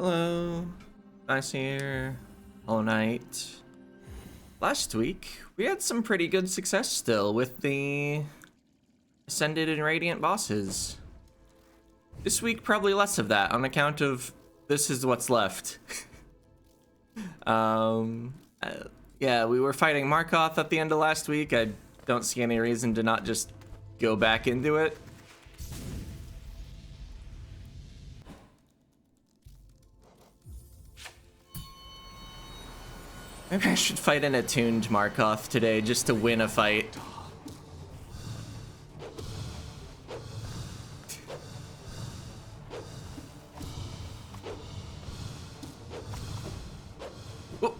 Hello, nice here. All night. Last week, we had some pretty good success still with the Ascended and Radiant bosses. This week, probably less of that on account of this is what's left. Yeah, we were fighting Markoth at the end of last week. I don't see any reason to not just go back into it. Maybe I should fight an attuned Markoth today just to win a fight. Oh.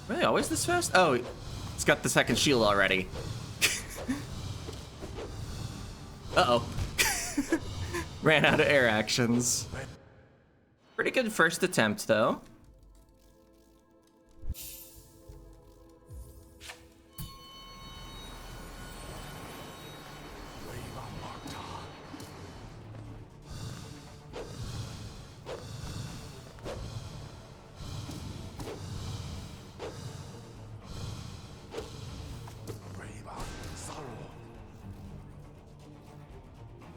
Really, always this fast? Oh, it's got the second shield already. Uh-oh. Ran out of air actions. Pretty good first attempt, though.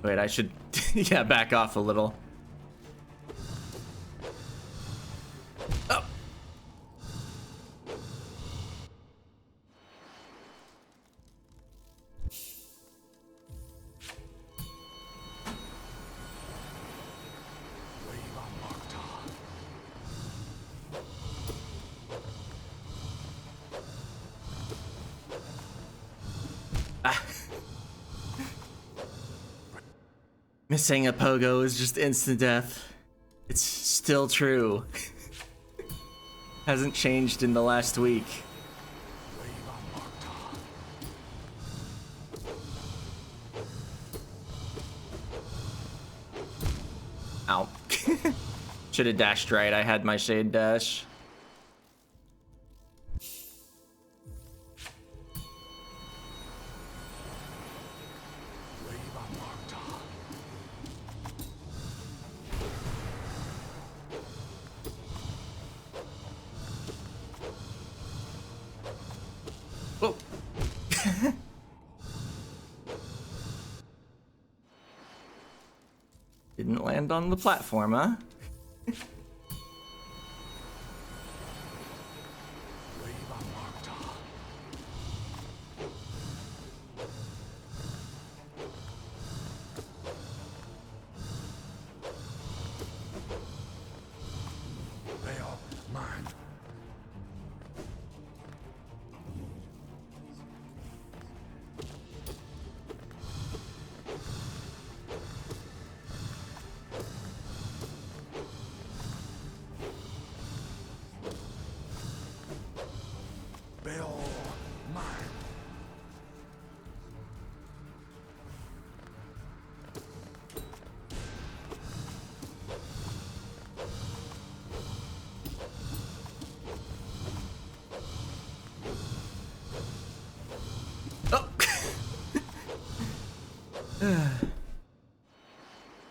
Wait, I should, yeah, back off a little. Oh. Missing a pogo is just instant death. It's still true. Hasn't changed in the last week. Ow. Should have dashed right. I had my shade dash. Whoa. Didn't land on the platform, huh?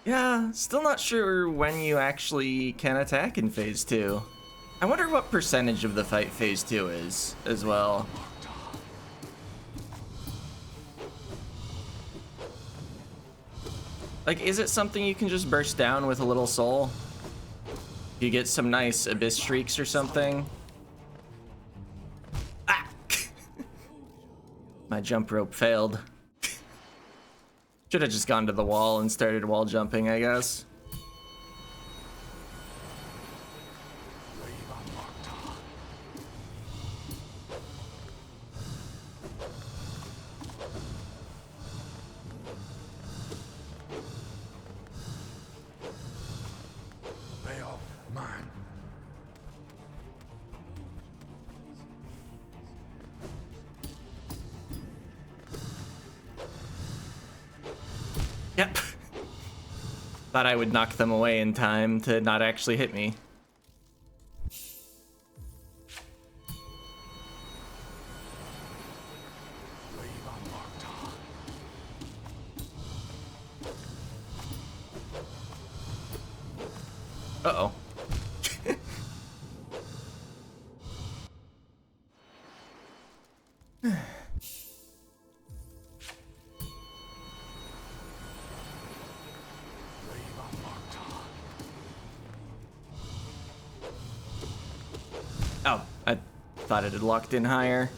Yeah, still not sure when you actually can attack in phase 2. I wonder what percentage of the fight phase 2 is as well. Like, is it something you can just burst down with a little soul? You get some nice abyss streaks or something? Ah! My jump rope failed. Should have just gone to the wall and started wall jumping, I guess. Yep. Thought I would knock them away in time to not actually hit me. Uh-oh. Oh, I thought it had locked in higher.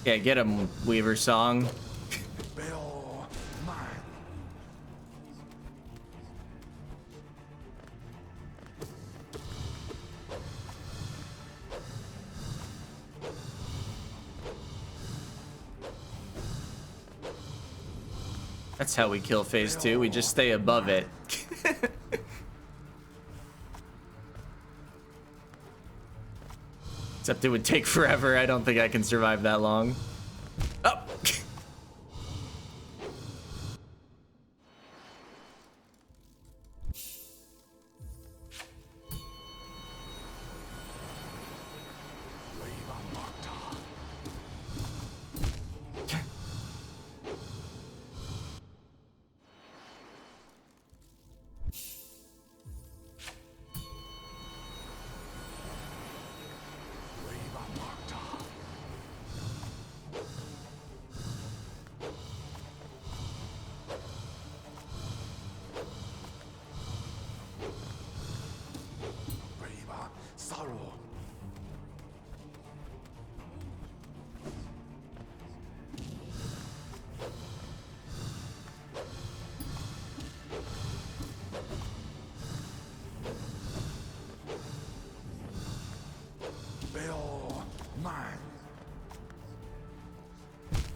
Yeah, get him, Weaver Song. That's how we kill phase 2. We just stay above it. Except it would take forever. I don't think I can survive that long. Oh!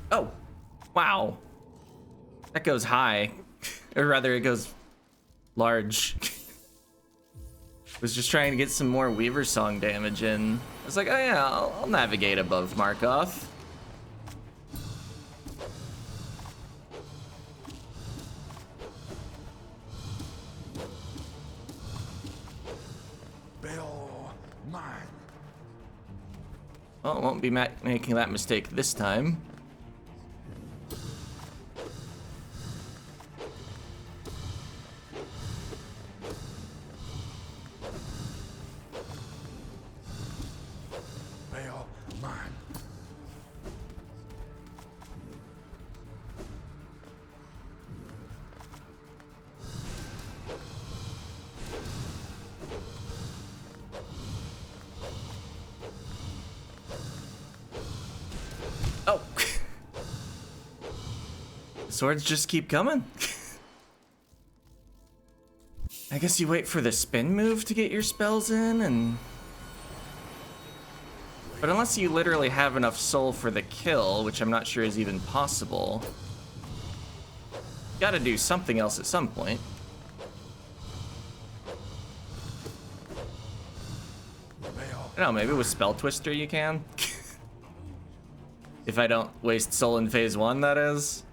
Oh, wow. That goes high. Or rather, it goes large. Was just trying to get some more Weaver Song damage in. I was like, oh yeah, I'll navigate above Markoth. Well, I won't be making that mistake this time. Oh. Swords just keep coming. I guess you wait for the spin move to get your spells in, and... But unless you literally have enough soul for the kill, which I'm not sure is even possible, you gotta do something else at some point. I don't know, maybe with Spell Twister you can? If I don't waste soul in phase 1, that is.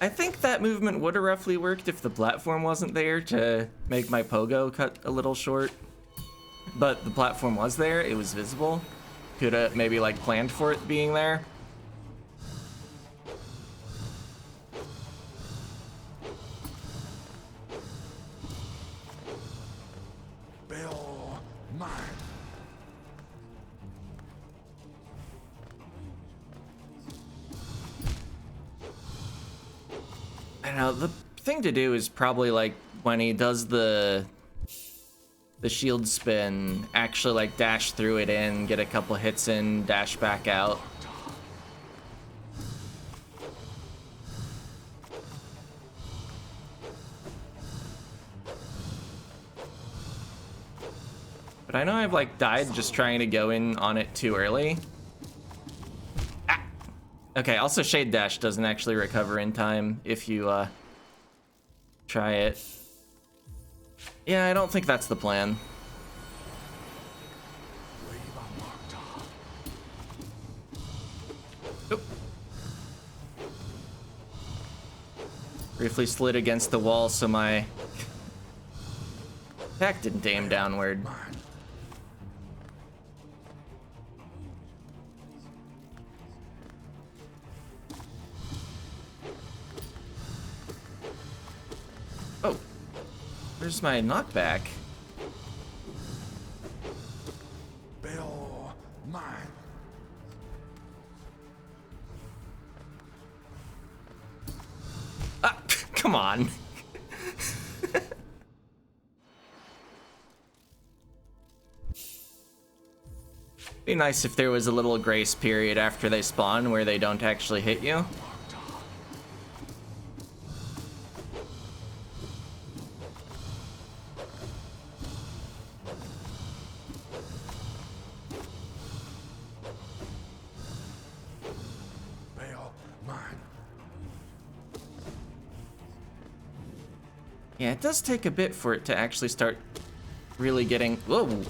I think that movement would have roughly worked if the platform wasn't there to make my pogo cut a little short. But the platform was there, it was visible. Could have maybe like planned for it being there. I don't know, thing to do is probably like when he does the shield spin, actually like dash through it in, get a couple hits in, dash back out. But I know I've like died just trying to go in on it too early. Ah! Okay, also Shade Dash doesn't actually recover in time if you try it. Yeah, I don't think that's the plan. Oop. Briefly slid against the wall so my attack didn't aim downward. Oh, where's my knockback? Bill, mine. Ah, come on. Be nice if there was a little grace period after they spawn where they don't actually hit you. Yeah, it does take a bit for it to actually start really getting, whoa,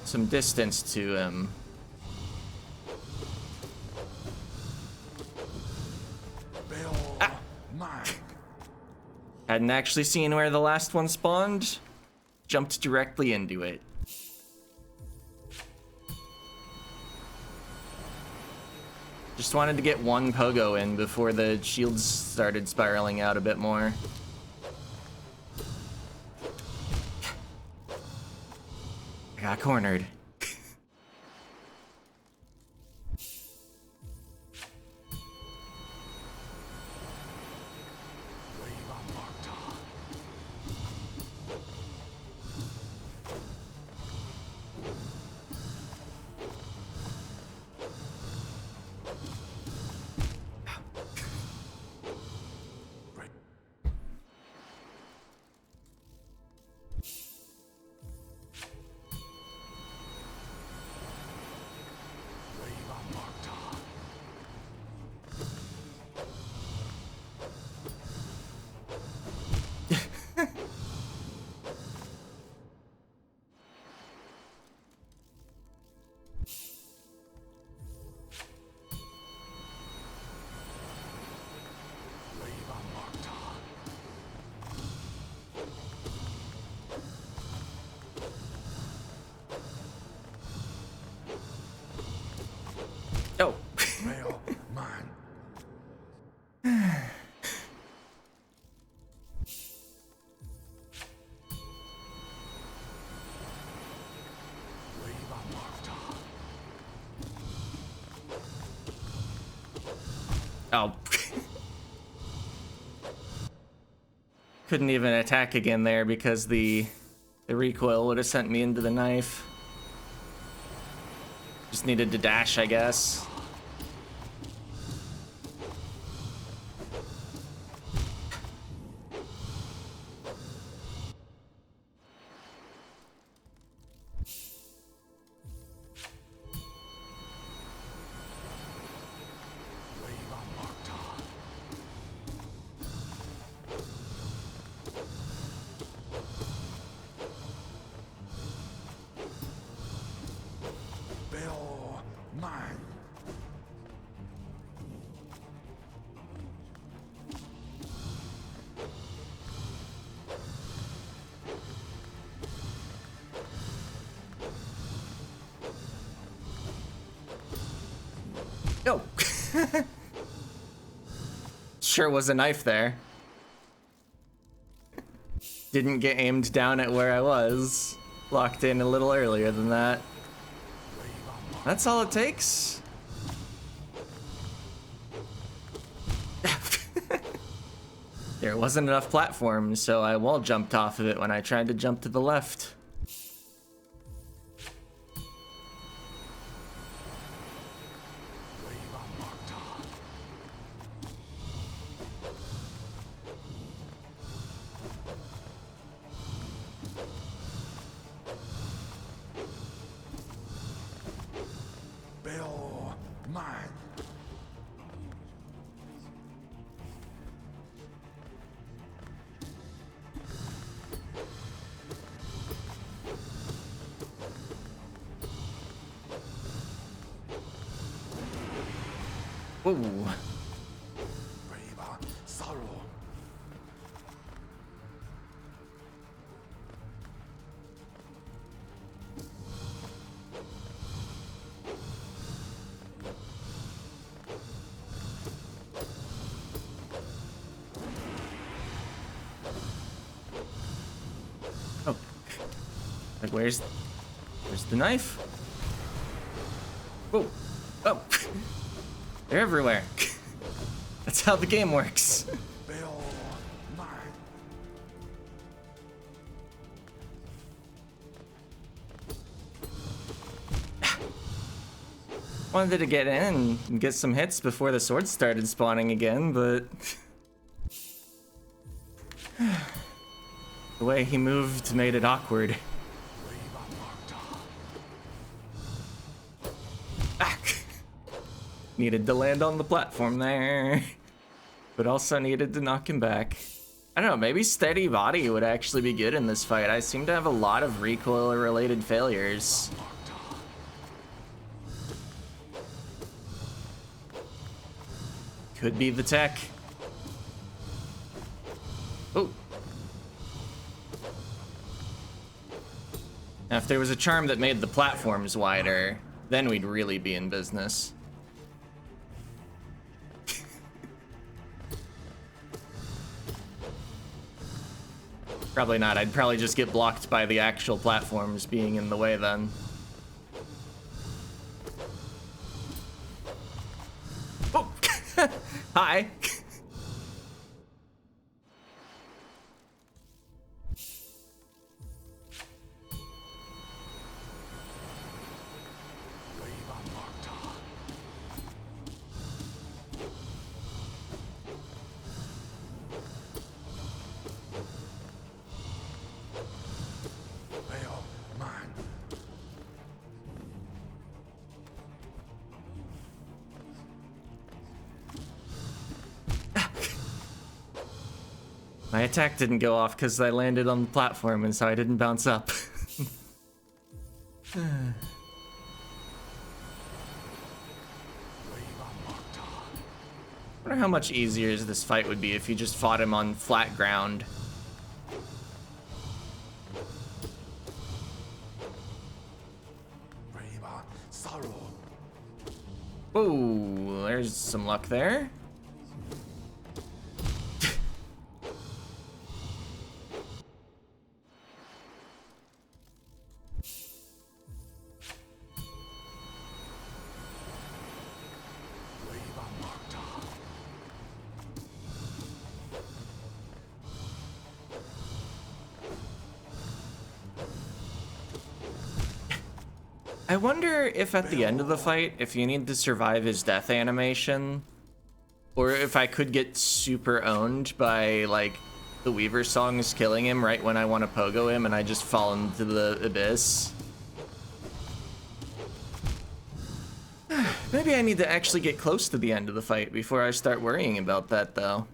some distance to him. Ah. Hadn't actually seen where the last one spawned. Jumped directly into it. Just wanted to get one pogo in before the shields started spiraling out a bit more. I got cornered. Oh. Rail, mine. Oh. Couldn't even attack again there because the recoil would have sent me into the knife. Just needed to dash, I guess. Oh. Sure was a knife there. Didn't get aimed down at where I was. Locked in a little earlier than that. That's all it takes. There wasn't enough platforms, so I wall jumped off of it when I tried to jump to the left. Bill, mine. Whoa. Braver sorrow. Oh. Like, where's the knife? Whoa. Oh. They're everywhere. That's how the game works. Bill, mine. Wanted to get in and get some hits before the swords started spawning again, but the way he moved made it awkward. Ah. Needed to land on the platform there, but also needed to knock him back. I don't know, maybe steady body would actually be good in this fight. I seem to have a lot of recoil-related failures. Could be the tech. Oh. Now, if there was a charm that made the platforms wider, then we'd really be in business. Probably not. I'd probably just get blocked by the actual platforms being in the way then. Oh! Hi! Bill, mine. My attack didn't go off because I landed on the platform and so I didn't bounce up. I wonder how much easier this fight would be if you just fought him on flat ground. Braver sorrow. Whoa, there's some luck there. I wonder if at the end of the fight, if you need to survive his death animation, or if I could get super owned by, like, the Weaver songs killing him right when I want to pogo him and I just fall into the abyss. Maybe I need to actually get close to the end of the fight before I start worrying about that, though.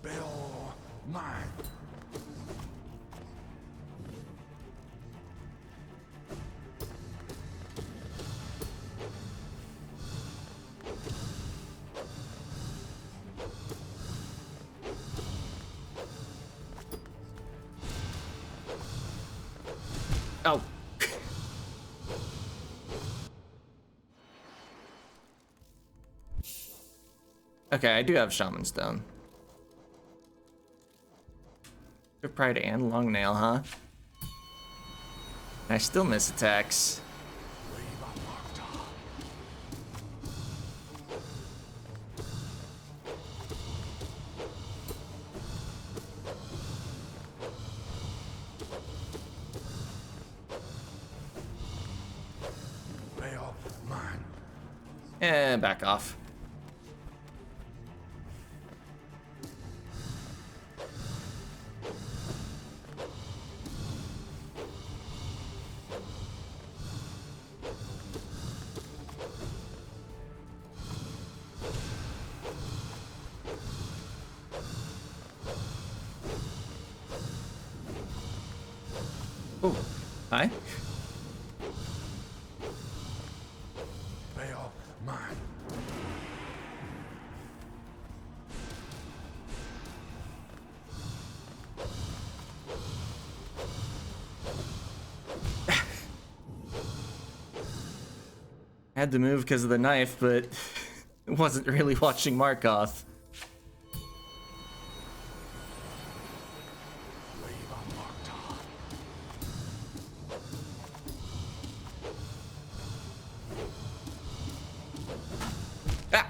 Bill, mine. Oh. Okay, I do have Shaman Stone. Good Pride and Long Nail, huh? I still miss attacks. Back off. Oh, hi. Had to move because of the knife, but wasn't really watching Markoth. Ah!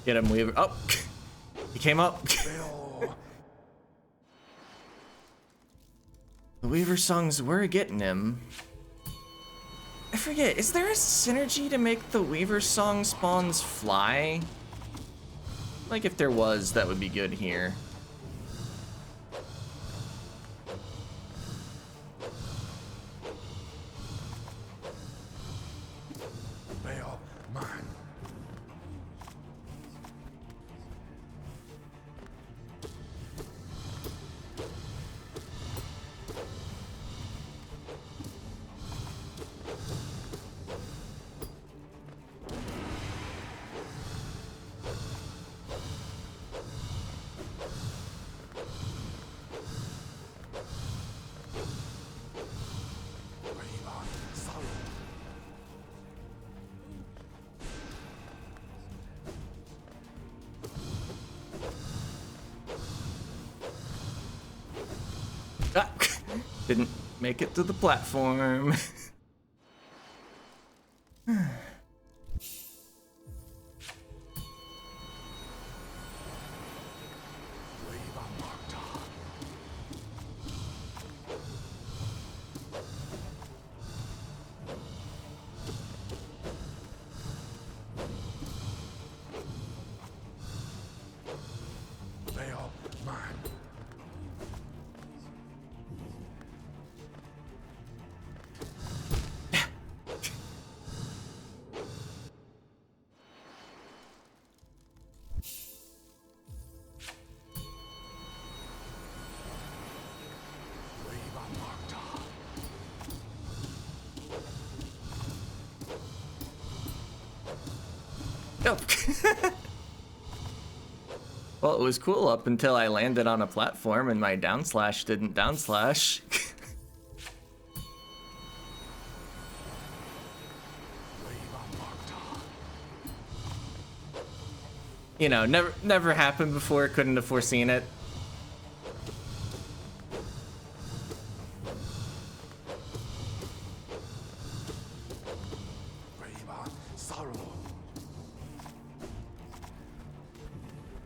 Get him, Weaver. Oh! He came up. The Weaver songs were getting him. I forget, is there a synergy to make the Weaver song spawns fly? Like if there was, that would be good here. Ah, didn't make it to the platform. Nope. Well, it was cool up until I landed on a platform and my down slash didn't down slash. You know, never happened before, couldn't have foreseen it.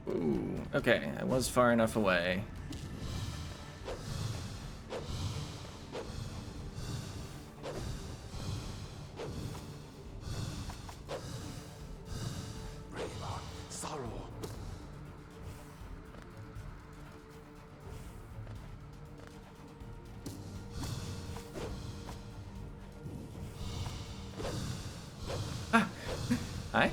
Ooh, okay, I was far enough away. Ah, hi.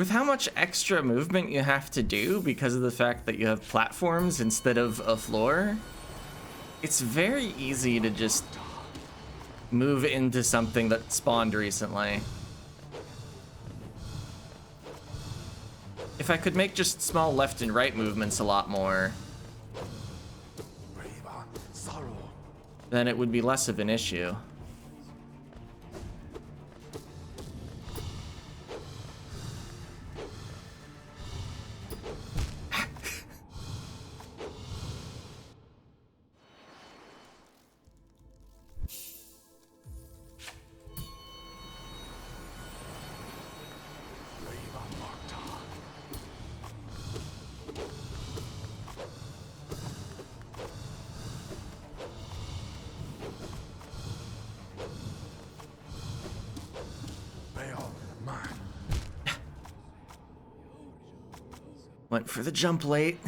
With how much extra movement you have to do because of the fact that you have platforms instead of a floor, it's very easy to just move into something that spawned recently. If I could make just small left and right movements a lot more, then it would be less of an issue. Went for the jump late.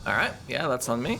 All right, yeah, that's on me.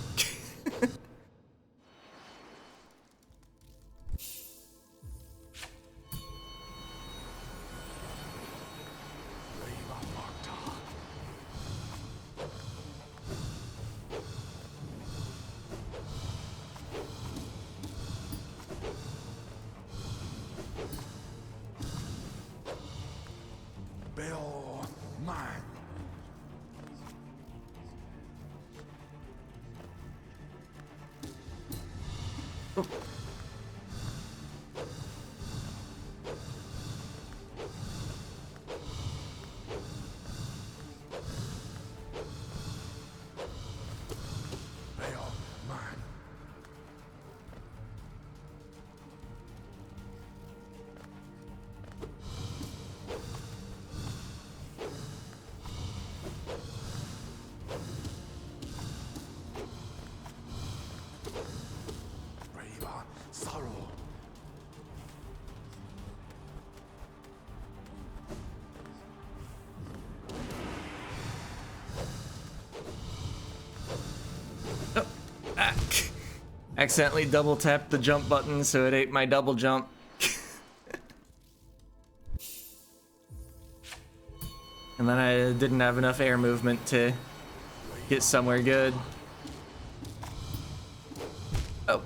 Accidentally double tapped the jump button, so it ate my double jump. And then I didn't have enough air movement to get somewhere good. Oh,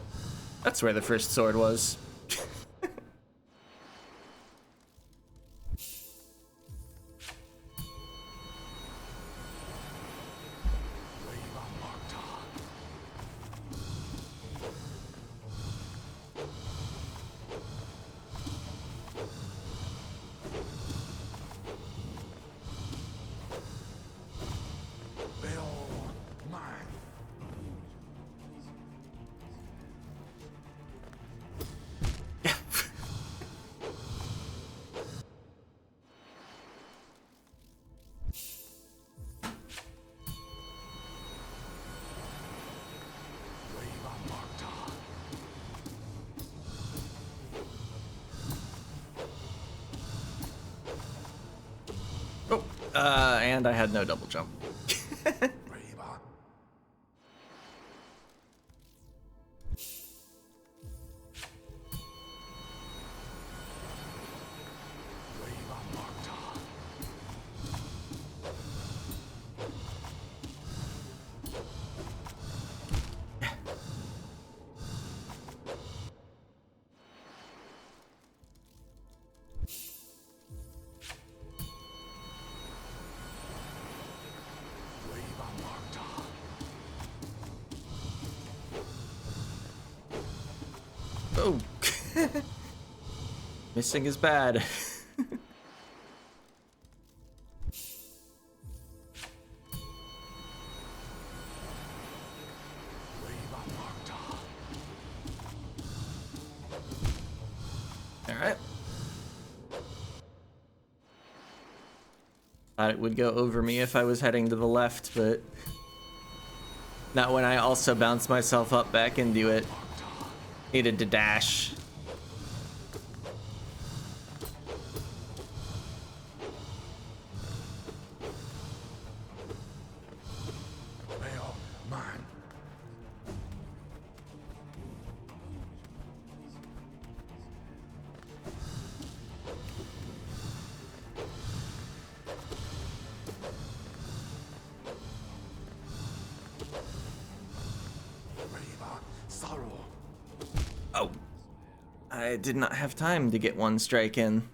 that's where the first sword was. And I had no double jump. Oh. Missing is bad. All right. Thought it would go over me if I was heading to the left, but not when I also bounced myself up back into it. Needed to dash. Oh, I did not have time to get one strike in.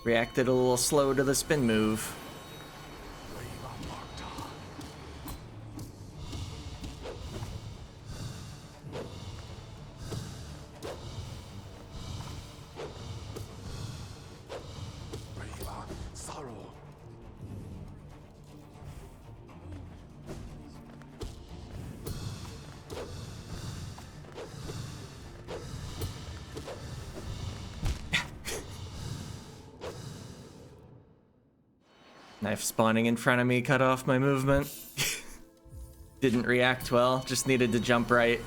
Reacted a little slow to the spin move. Knife spawning in front of me cut off my movement. Didn't react well, just needed to jump right.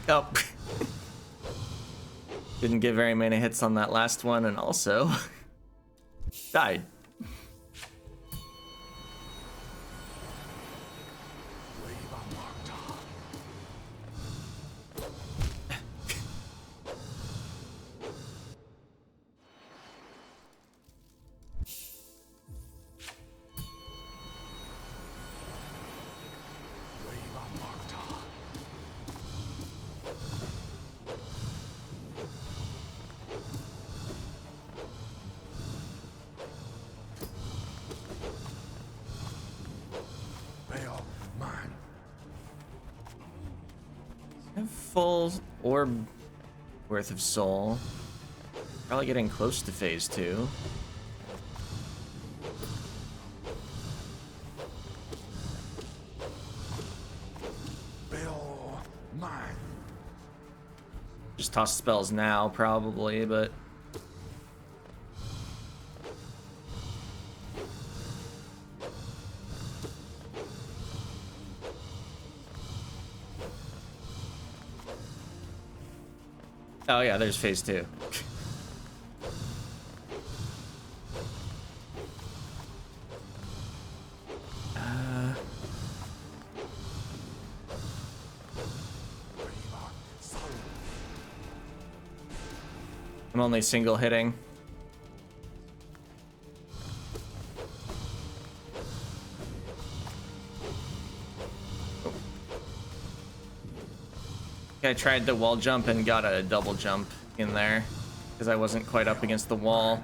Oh. Didn't get very many hits on that last one, and also died. Full orb worth of soul. Probably getting close to phase 2. Just toss spells now, probably, but oh yeah, there's phase 2. I'm only single hitting. I tried the wall jump and got a double jump in there because I wasn't quite up against the wall.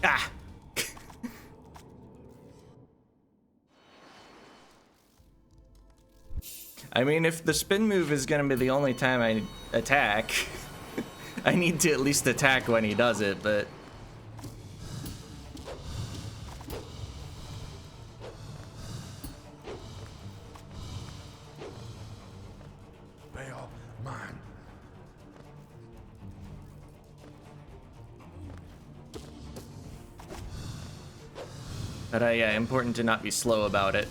Ah! I mean, if the spin move is gonna be the only time I attack, I need to at least attack when he does it, but... But yeah, important to not be slow about it.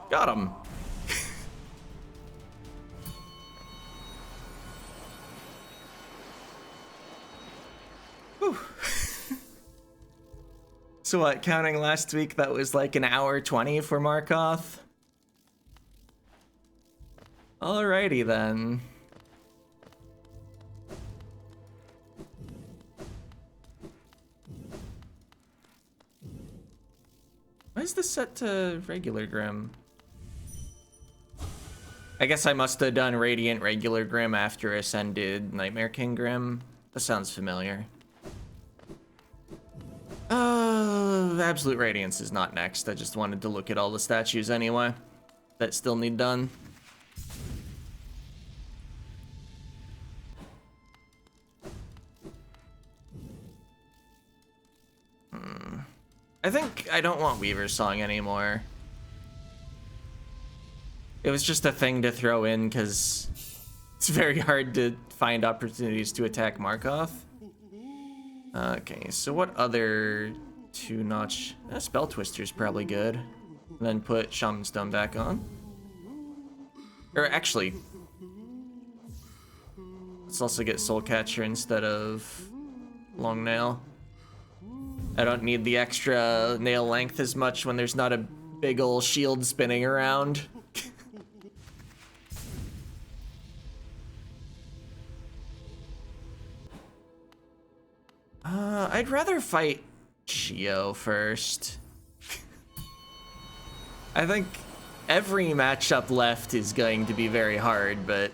Got him. Whew. So what, counting last week, that was like an hour 20 for Markoth? Alrighty then. Why is this set to regular Grim? I guess I must have done Radiant regular Grim after Ascended Nightmare King Grim. That sounds familiar. Absolute Radiance is not next. I just wanted to look at all the statues anyway that still need done. I think I don't want Weaver's Song anymore. It was just a thing to throw in because it's very hard to find opportunities to attack Markoth. Okay, so what other two-notch... Spell Twister's probably good. And then put Shaman Stone back on. Or actually... let's also get Soul Catcher instead of Long Nail. I don't need the extra nail length as much when there's not a big ol' shield spinning around. I'd rather fight Sheo first. I think every matchup left is going to be very hard, but...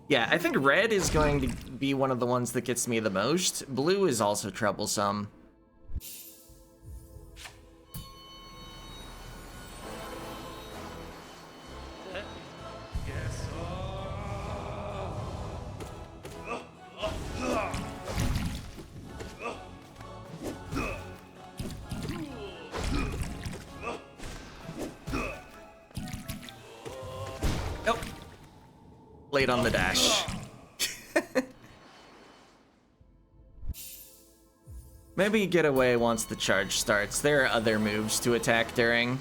Yeah, I think red is going to be one of the ones that gets me the most. Blue is also troublesome. Late on the dash. Maybe get away once the charge starts. There are other moves to attack during.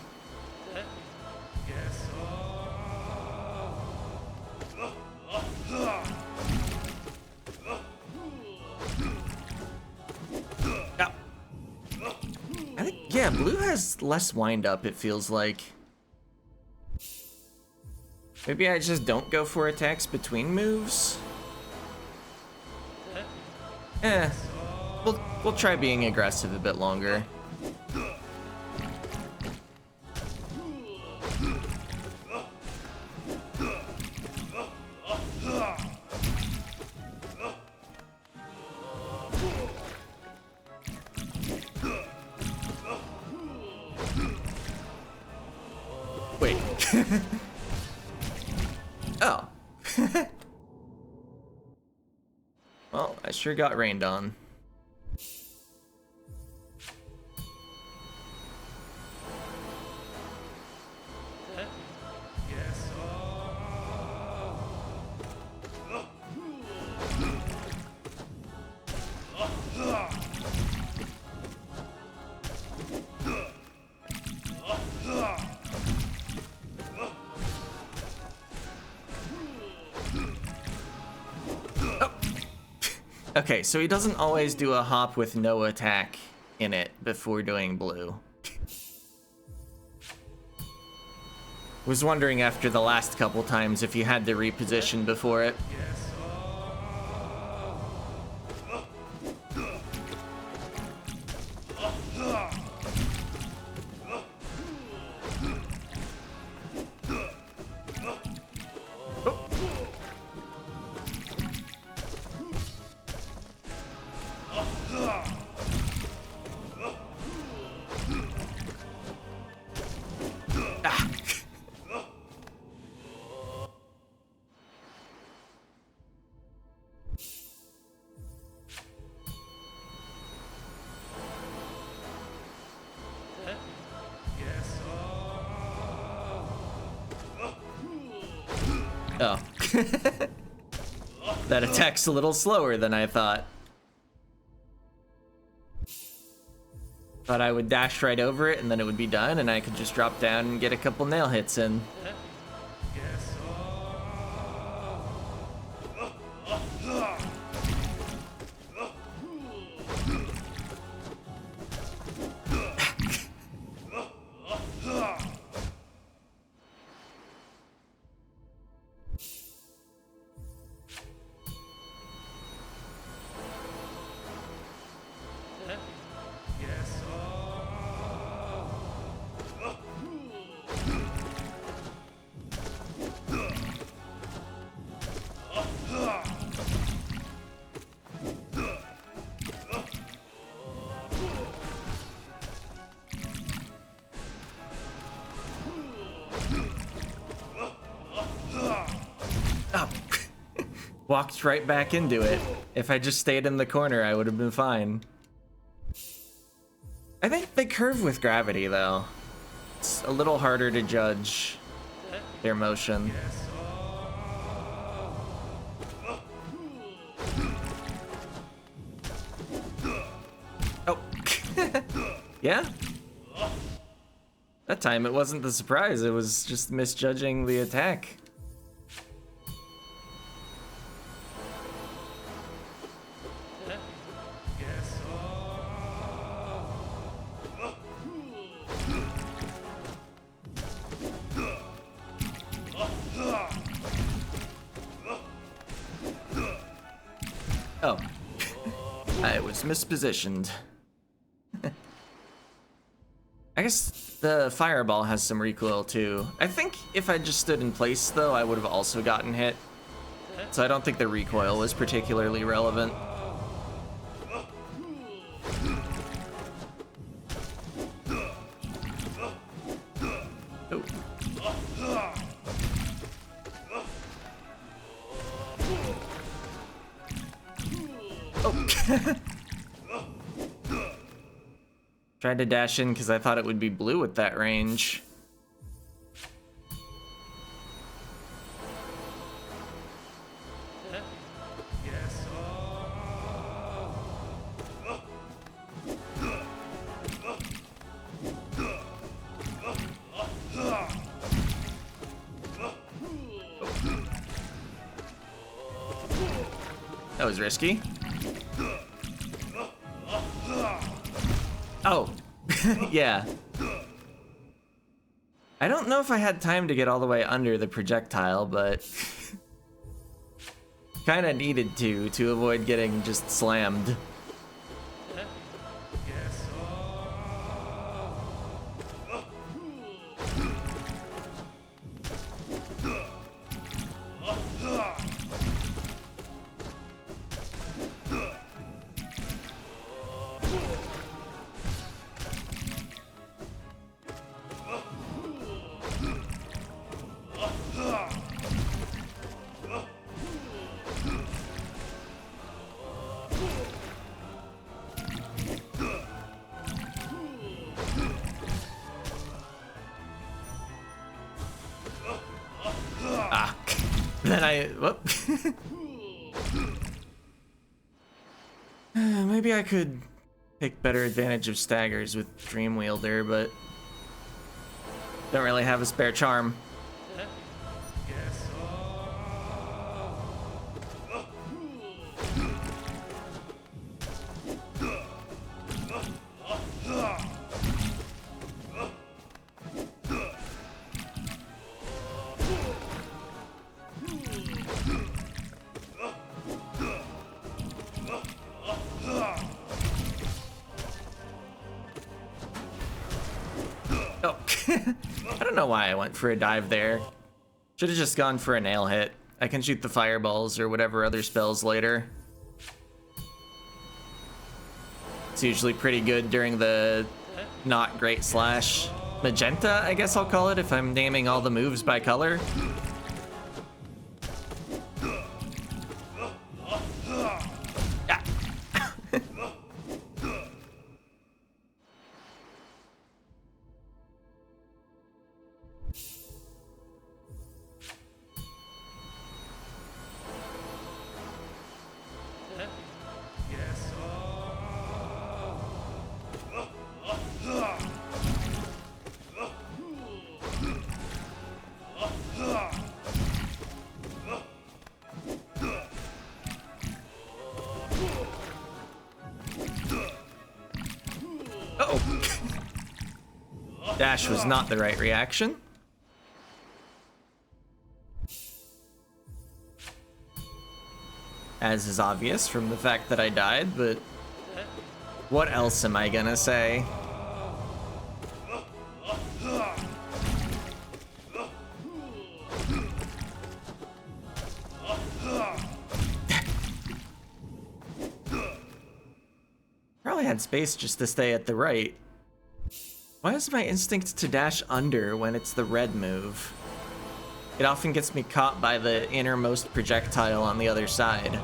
I think, yeah, blue has less wind up, it feels like. Maybe I just don't go for attacks between moves? We'll try being aggressive a bit longer. Wait. Oh. Well, I sure got rained on. Okay, so he doesn't always do a hop with no attack in it before doing blue. Was wondering after the last couple times if you had to reposition before it. Oh. That attack's a little slower than I thought. Thought I would dash right over it and then it would be done and I could just drop down and get a couple nail hits in. Oh. Walked right back into it. If I just stayed in the corner, I would have been fine. I think they curve with gravity, though. It's a little harder to judge their motion. Oh. Yeah? That time it wasn't the surprise, it was just misjudging the attack. Oh. I was mispositioned. I guess the fireball has some recoil too. I think if I just stood in place though, I would have also gotten hit. So I don't think the recoil was particularly relevant. Oh. Oh. Tried to dash in because I thought it would be blue at that range. That was risky. Oh, yeah. I don't know if I had time to get all the way under the projectile, but kind of needed to avoid getting just slammed. Whoop. Maybe I could take better advantage of staggers with Dream Wielder, but don't really have a spare charm. Oh, I don't know why I went for a dive there. Should have just gone for a nail hit. I can shoot the fireballs or whatever other spells later. It's usually pretty good during the not great slash. Magenta, I guess I'll call it if I'm naming all the moves by color. Dash was not the right reaction. As is obvious from the fact that I died, but what else am I gonna say? Probably had space just to stay at the right. Why is my instinct to dash under when it's the red move? It often gets me caught by the innermost projectile on the other side.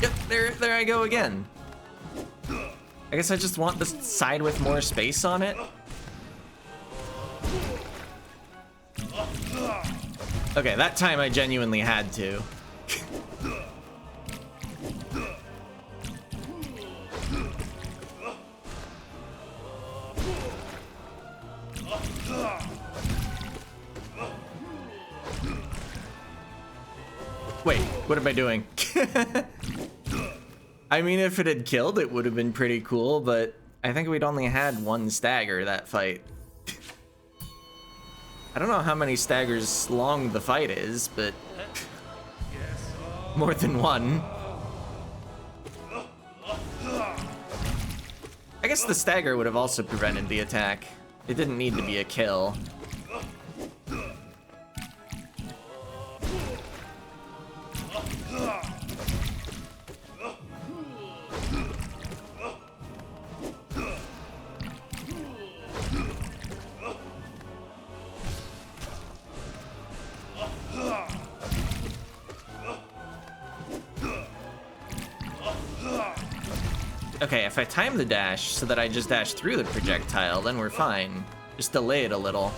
Yep, there I go again. I guess I just want the side with more space on it. Okay, that time I genuinely had to. Wait, what am I doing? I mean, if it had killed, it would have been pretty cool, but I think we'd only had one stagger that fight. I don't know how many staggers long the fight is, but more than one. I guess the stagger would have also prevented the attack. It didn't need to be a kill. Okay, if I time the dash so that I just dash through the projectile, then we're fine. Just delay it a little.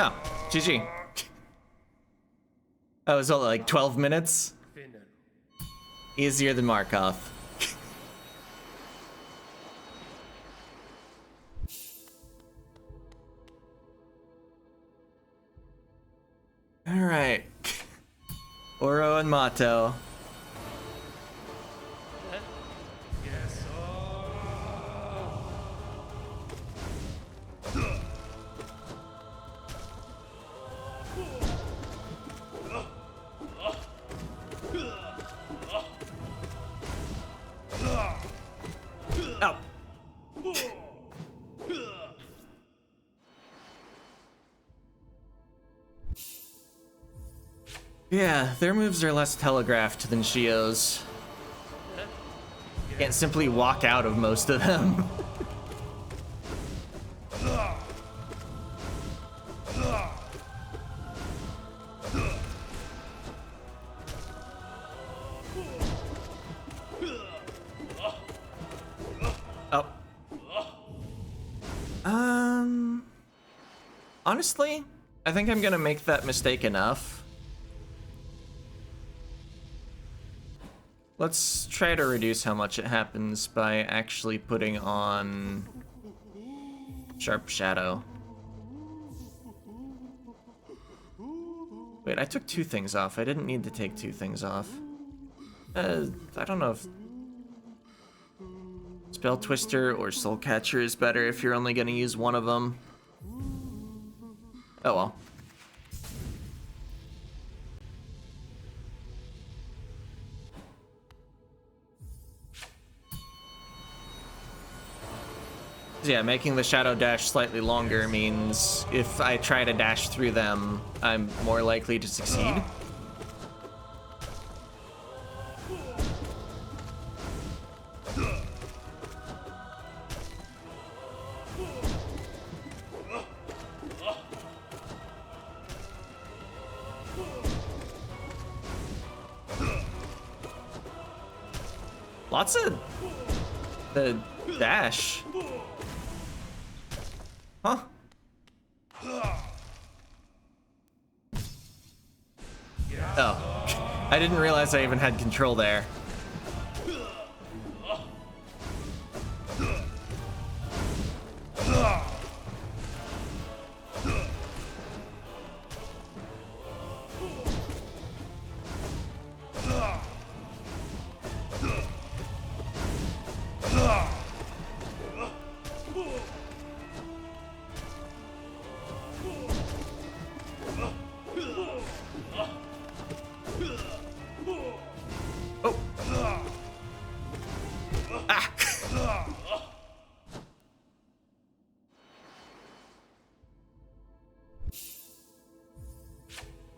Oh, GG. That was only like 12 minutes. Easier than Markoth. All right. Oro and Mato. Yeah, their moves are less telegraphed than Sheo's. Can't simply walk out of most of them. Oh. Honestly, I think I'm gonna make that mistake enough. Let's try to reduce how much it happens by actually putting on Sharp Shadow. Wait, I took 2 things off. I didn't need to take 2 things off. I don't know if Spell Twister or Soul Catcher is better if you're only gonna use one of them. Oh well. Yeah, making the shadow dash slightly longer means if I try to dash through them, I'm more likely to succeed. Lots of the dash. Huh? Oh, I didn't realize I even had control there.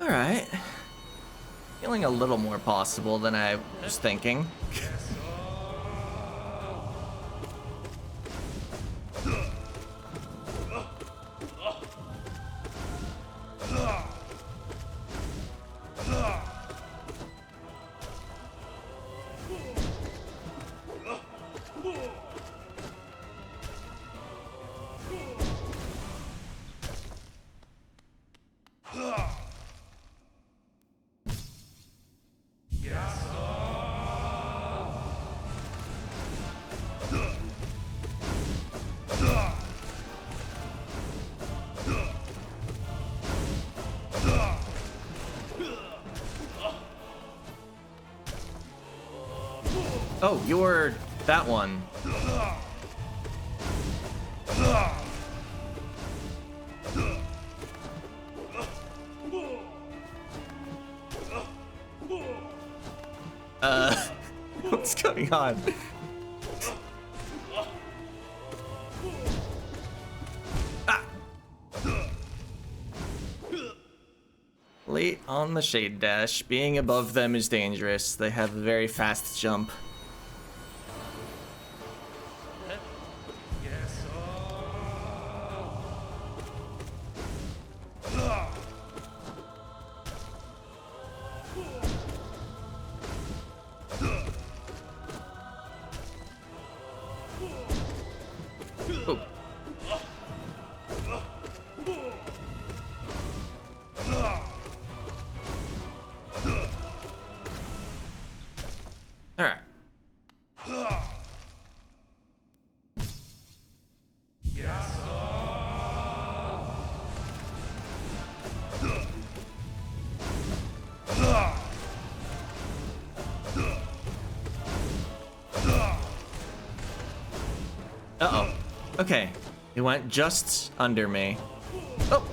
Alright. Feeling a little more possible than I was thinking. Oh, you're that one. What's going on? Ah. Late on the shade dash. Being above them is dangerous. They have a very fast jump. Uh-oh. Okay. He went just under me. Oh!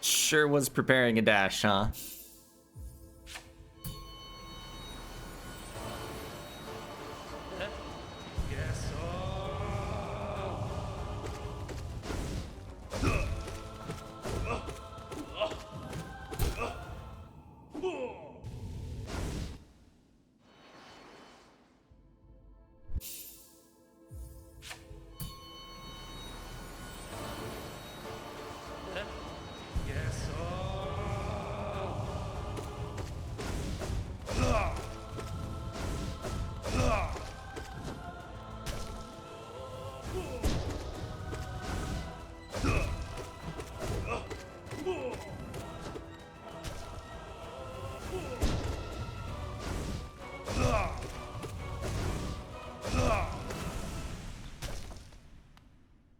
Sure was preparing a dash, huh?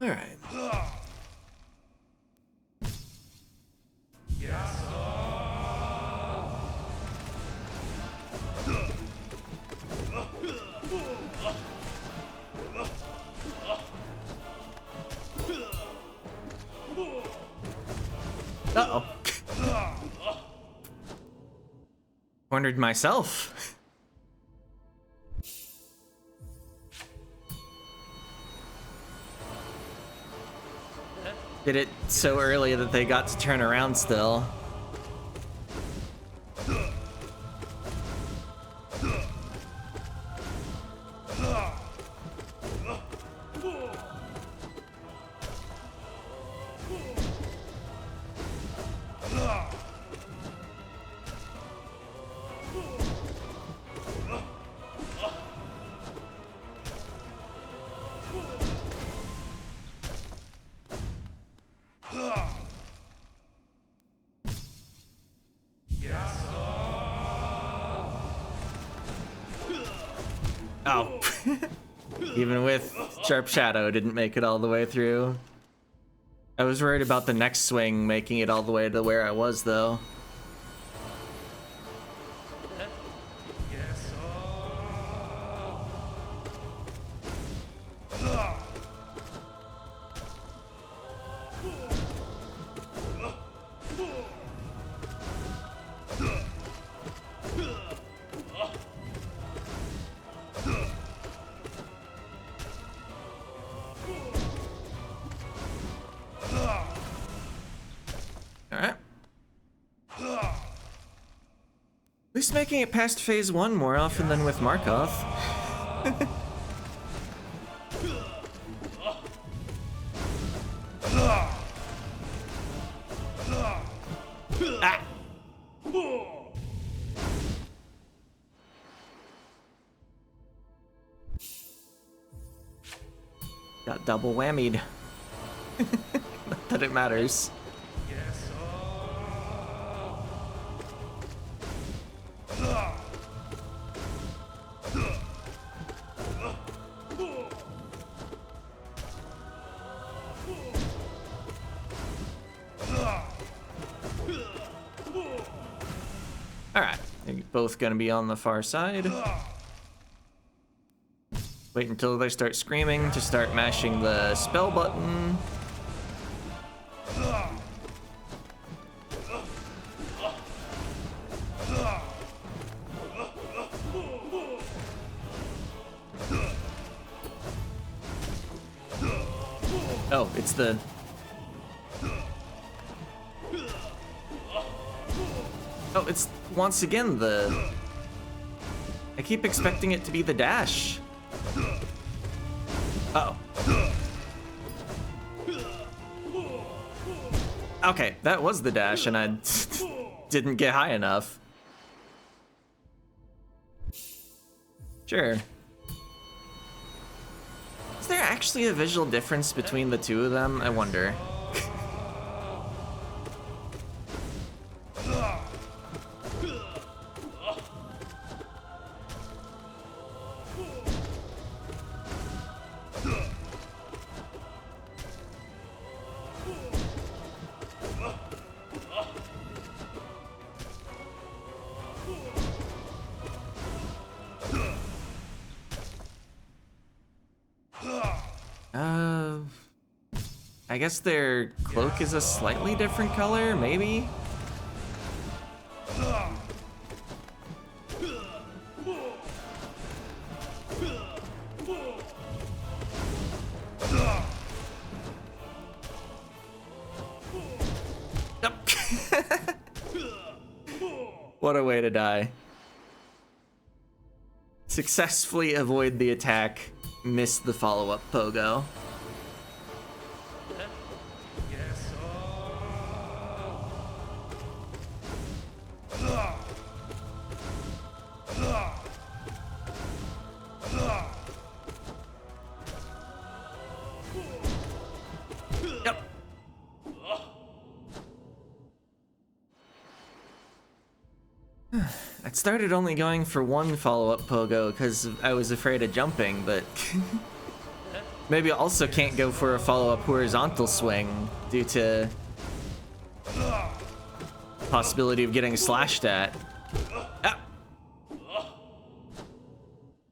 Alright. Uh-oh. Cornered myself. Did it so early that they got to turn around still. Oh. Even with Sharp Shadow, didn't make it all the way through. I was worried about the next swing making it all the way to where I was, though. Alright. At least making it past phase 1 more often than with Markoth. Ah! Got double whammied. Not that it matters. Alright, they're both gonna be on the far side. Wait until they start screaming to start mashing the spell button. Oh, it's the... Oh, it's once again the... I keep expecting it to be the dash. Uh-oh. Okay, that was the dash and I didn't get high enough. Sure. Is there actually a visual difference between the two of them? I wonder. I guess their cloak is a slightly different color, maybe? Nope. What a way to die. Successfully avoid the attack, miss the follow-up pogo. I started only going for one follow-up pogo because I was afraid of jumping, but maybe I also can't go for a follow-up horizontal swing due to possibility of getting slashed at. Ah.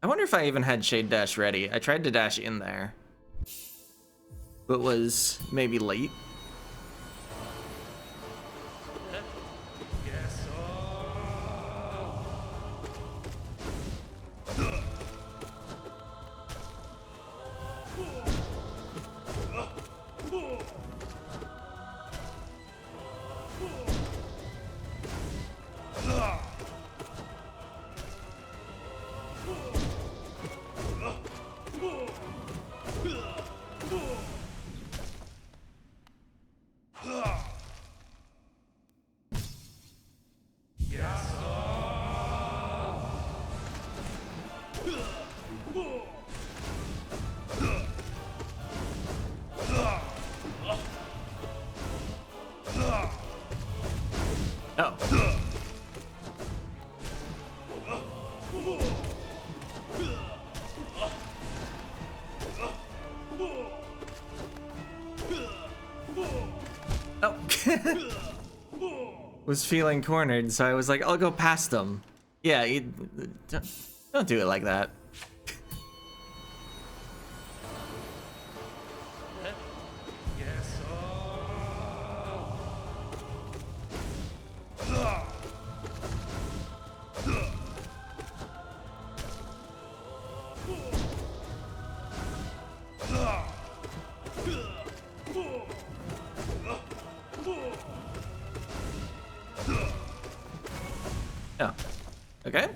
I wonder if I even had Shade Dash ready. I tried to dash in there, but was maybe late. was feeling cornered, so I was like, I'll go past him. Yeah, don't do it like that. Oh, okay.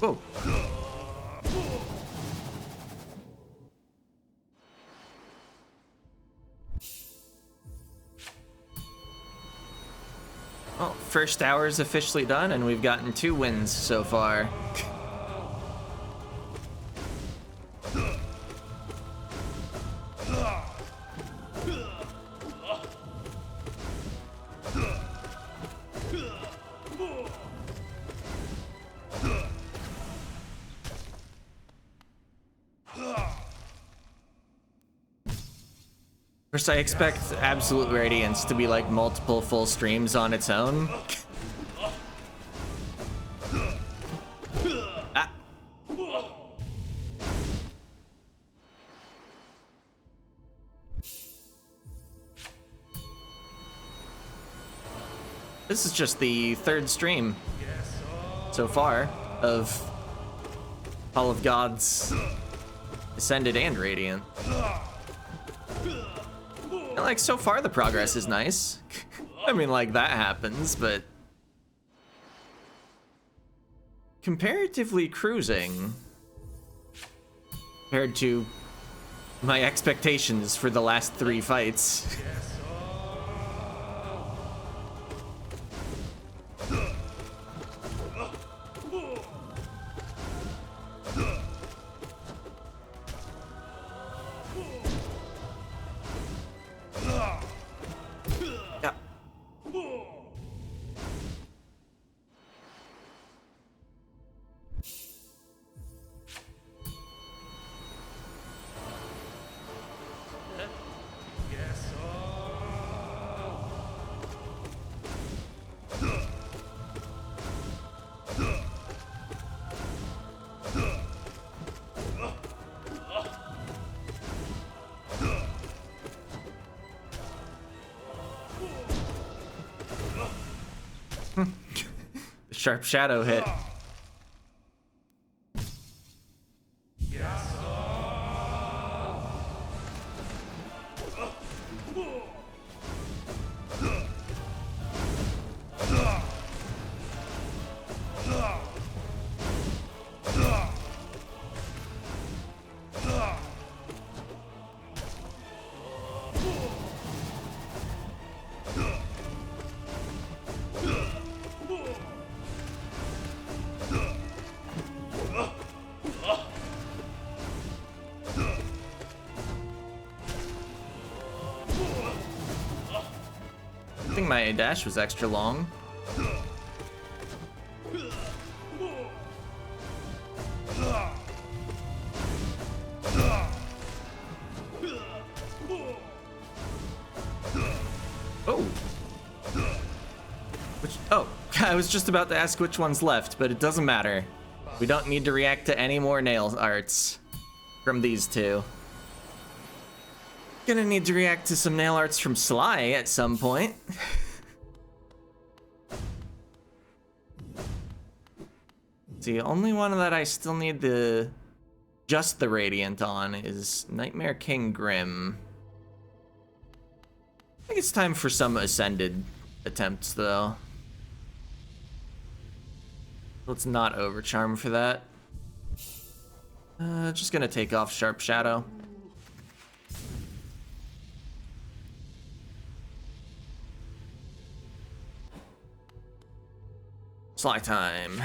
Whoa. Well, first hour is officially done, and we've gotten 2 wins so far. First, I expect Absolute Radiance to be like multiple full streams on its own. Ah. This is just the 3rd stream so far of Hall of Gods Ascended and Radiant. And like, so far the progress is nice. I mean, like, that happens, but comparatively cruising compared to my expectations for the last 3 fights. Sharp shadow hit. I think my dash was extra long. Oh. Oh, I was just about to ask which one's left, but it doesn't matter. We don't need to react to any more nail arts from these 2. Gonna need to react to some nail arts from Sly at some point. The only one that I still need just the Radiant on is Nightmare King Grim. I think it's time for some Ascended attempts, though. Let's not overcharm for that. Just gonna take off Sharp Shadow. Sly time.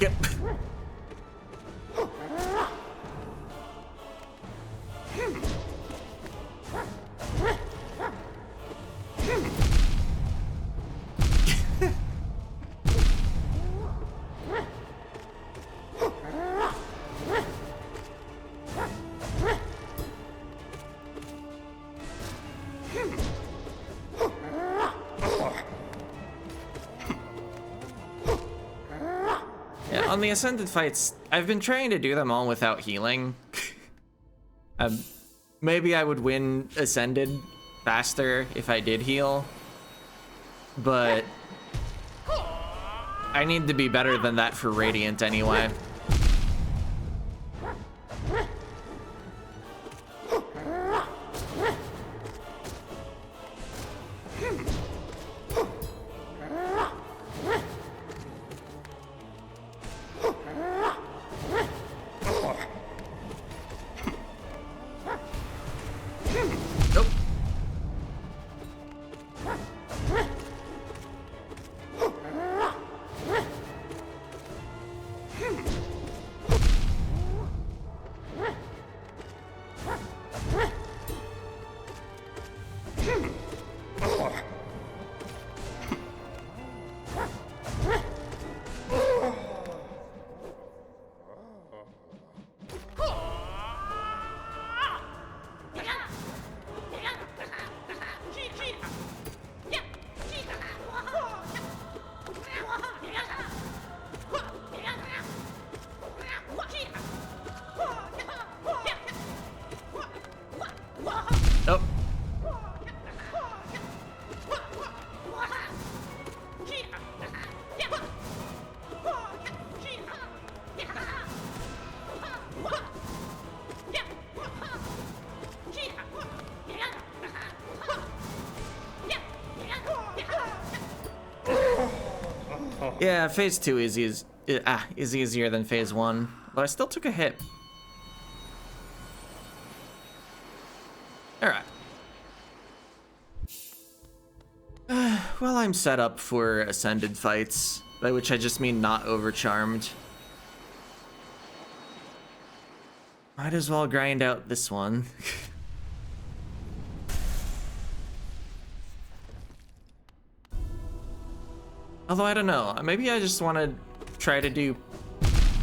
Get. Yeah, on the Ascended fights, I've been trying to do them all without healing. Maybe I would win Ascended faster if I did heal, but I need to be better than that for Radiant anyway. Nope. Oh. Yeah, phase 2 is easier than phase 1, but I still took a hit. Alright. Well, I'm set up for Ascended fights, by which I just mean not overcharmed. Might as well grind out this one. Although, I don't know. Maybe I just want to try to do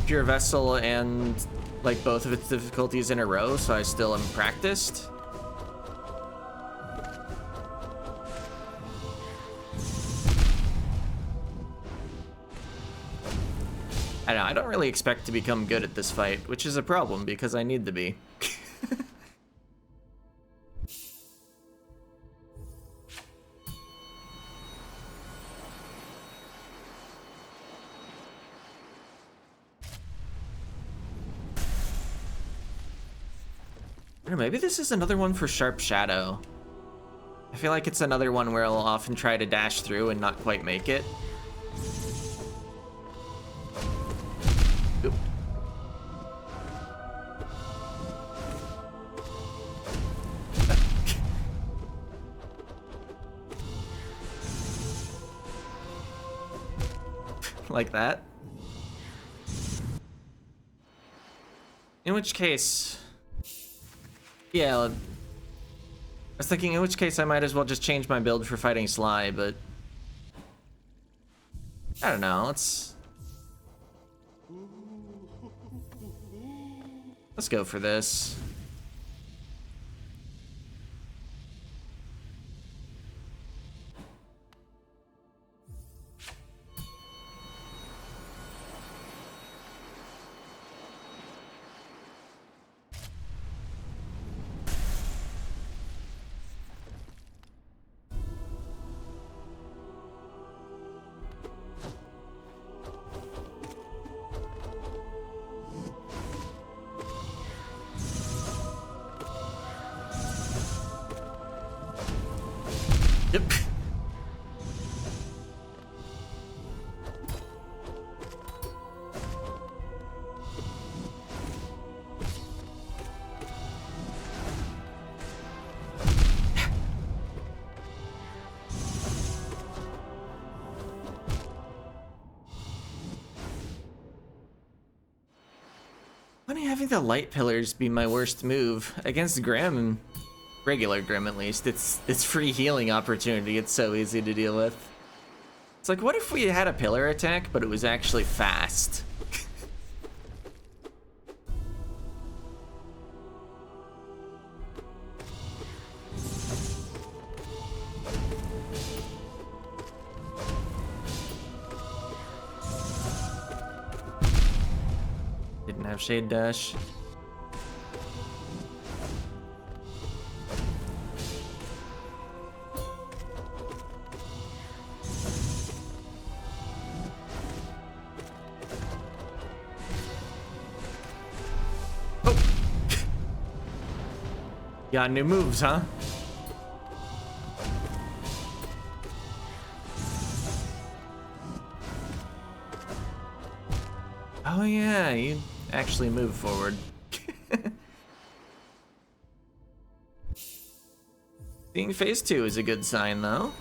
Pure Vessel and, like, both of its difficulties in a row, so I still am practiced. I know, I don't really expect to become good at this fight, which is a problem, because I need to be. Or maybe this is another one for Sharp Shadow. I feel like it's another one where I'll often try to dash through and not quite make it. Oop. Like that. In which case... Yeah, I was thinking in which case I might as well just change my build for fighting Sly, but... I don't know, let's go for this. Funny having the light pillars be my worst move. Against Grim, regular Grim at least, it's free healing opportunity. It's so easy to deal with. It's like, what if we had a pillar attack, but it was actually fast? Didn't have Shade Dash. Got new moves, huh? Oh yeah, you actually move forward. Being phase 2 is a good sign, though.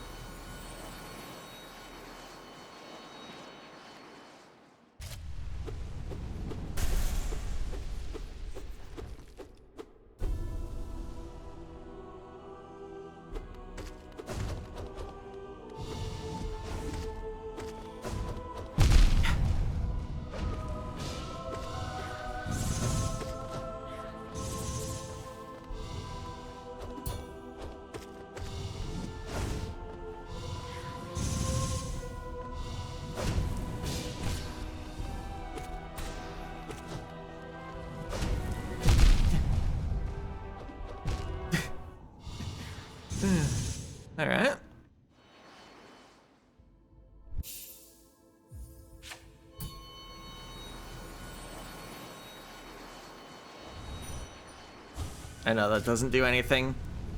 All right. I know that doesn't do anything.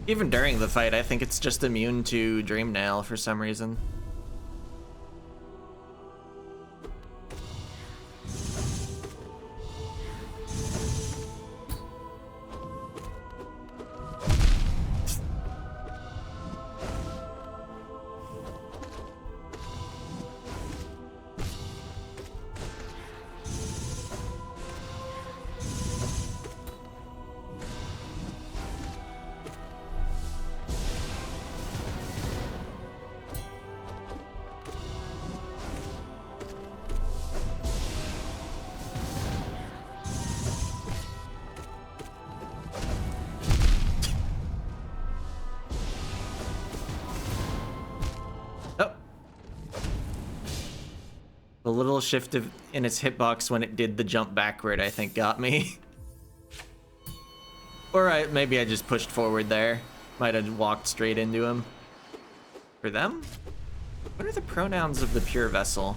Even during the fight, I think it's just immune to Dream Nail for some reason. The little shift in its hitbox when it did the jump backward, I think, got me. Or maybe I just pushed forward there. Might have walked straight into him. For them? What are the pronouns of the pure vessel?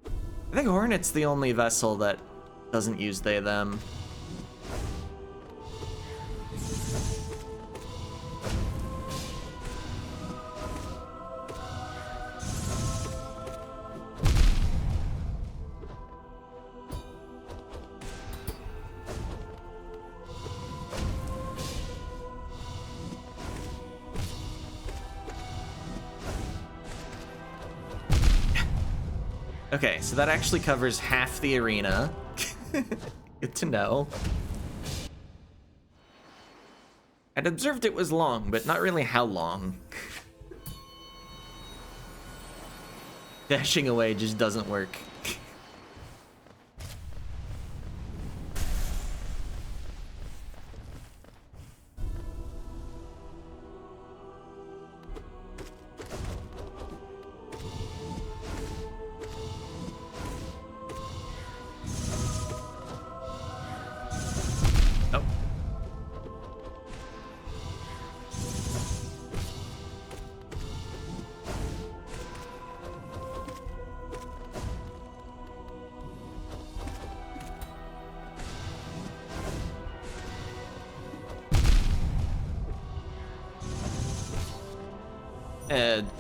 I think Hornet's the only vessel that doesn't use they, them. Okay, so that actually covers half the arena. Good to know. I'd observed it was long, but not really how long. Dashing away just doesn't work.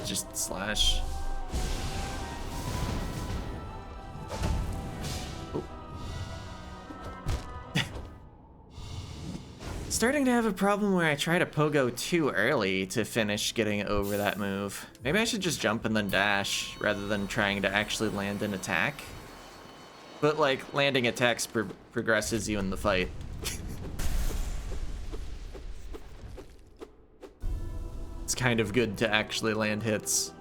Just slash. Oh. Starting to have a problem where I try to pogo too early to finish getting over that move. Maybe I should just jump and then dash rather than trying to actually land an attack. But like landing attacks progresses you in the fight. It's kind of good to actually land hits.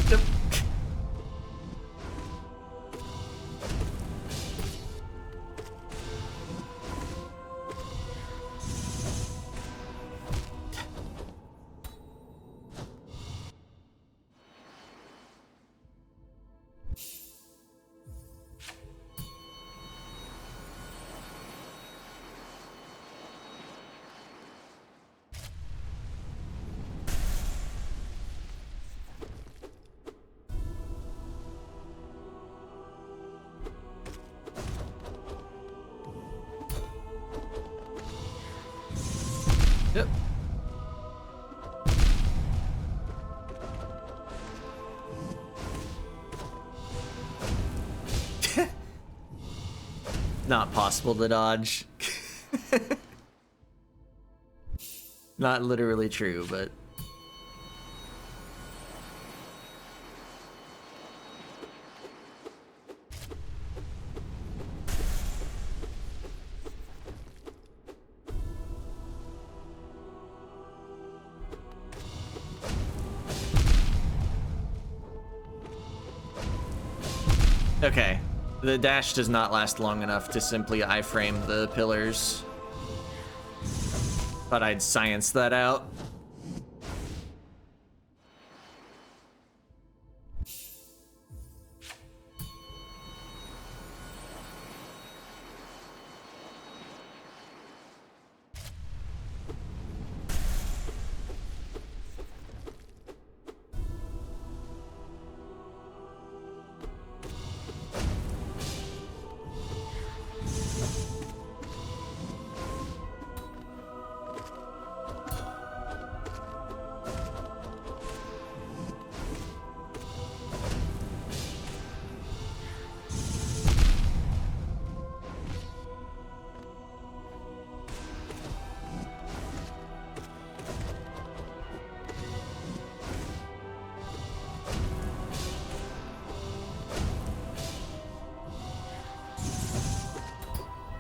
Yep. Yep. Not possible to dodge. Not literally true, but... Okay, the dash does not last long enough to simply iframe the pillars. Thought I'd science that out.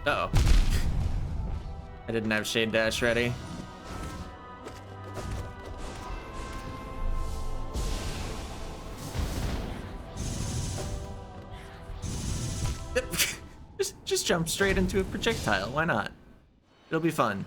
Uh-oh. I didn't have Shade Dash ready. Yep. Just jump straight into a projectile. Why not? It'll be fun.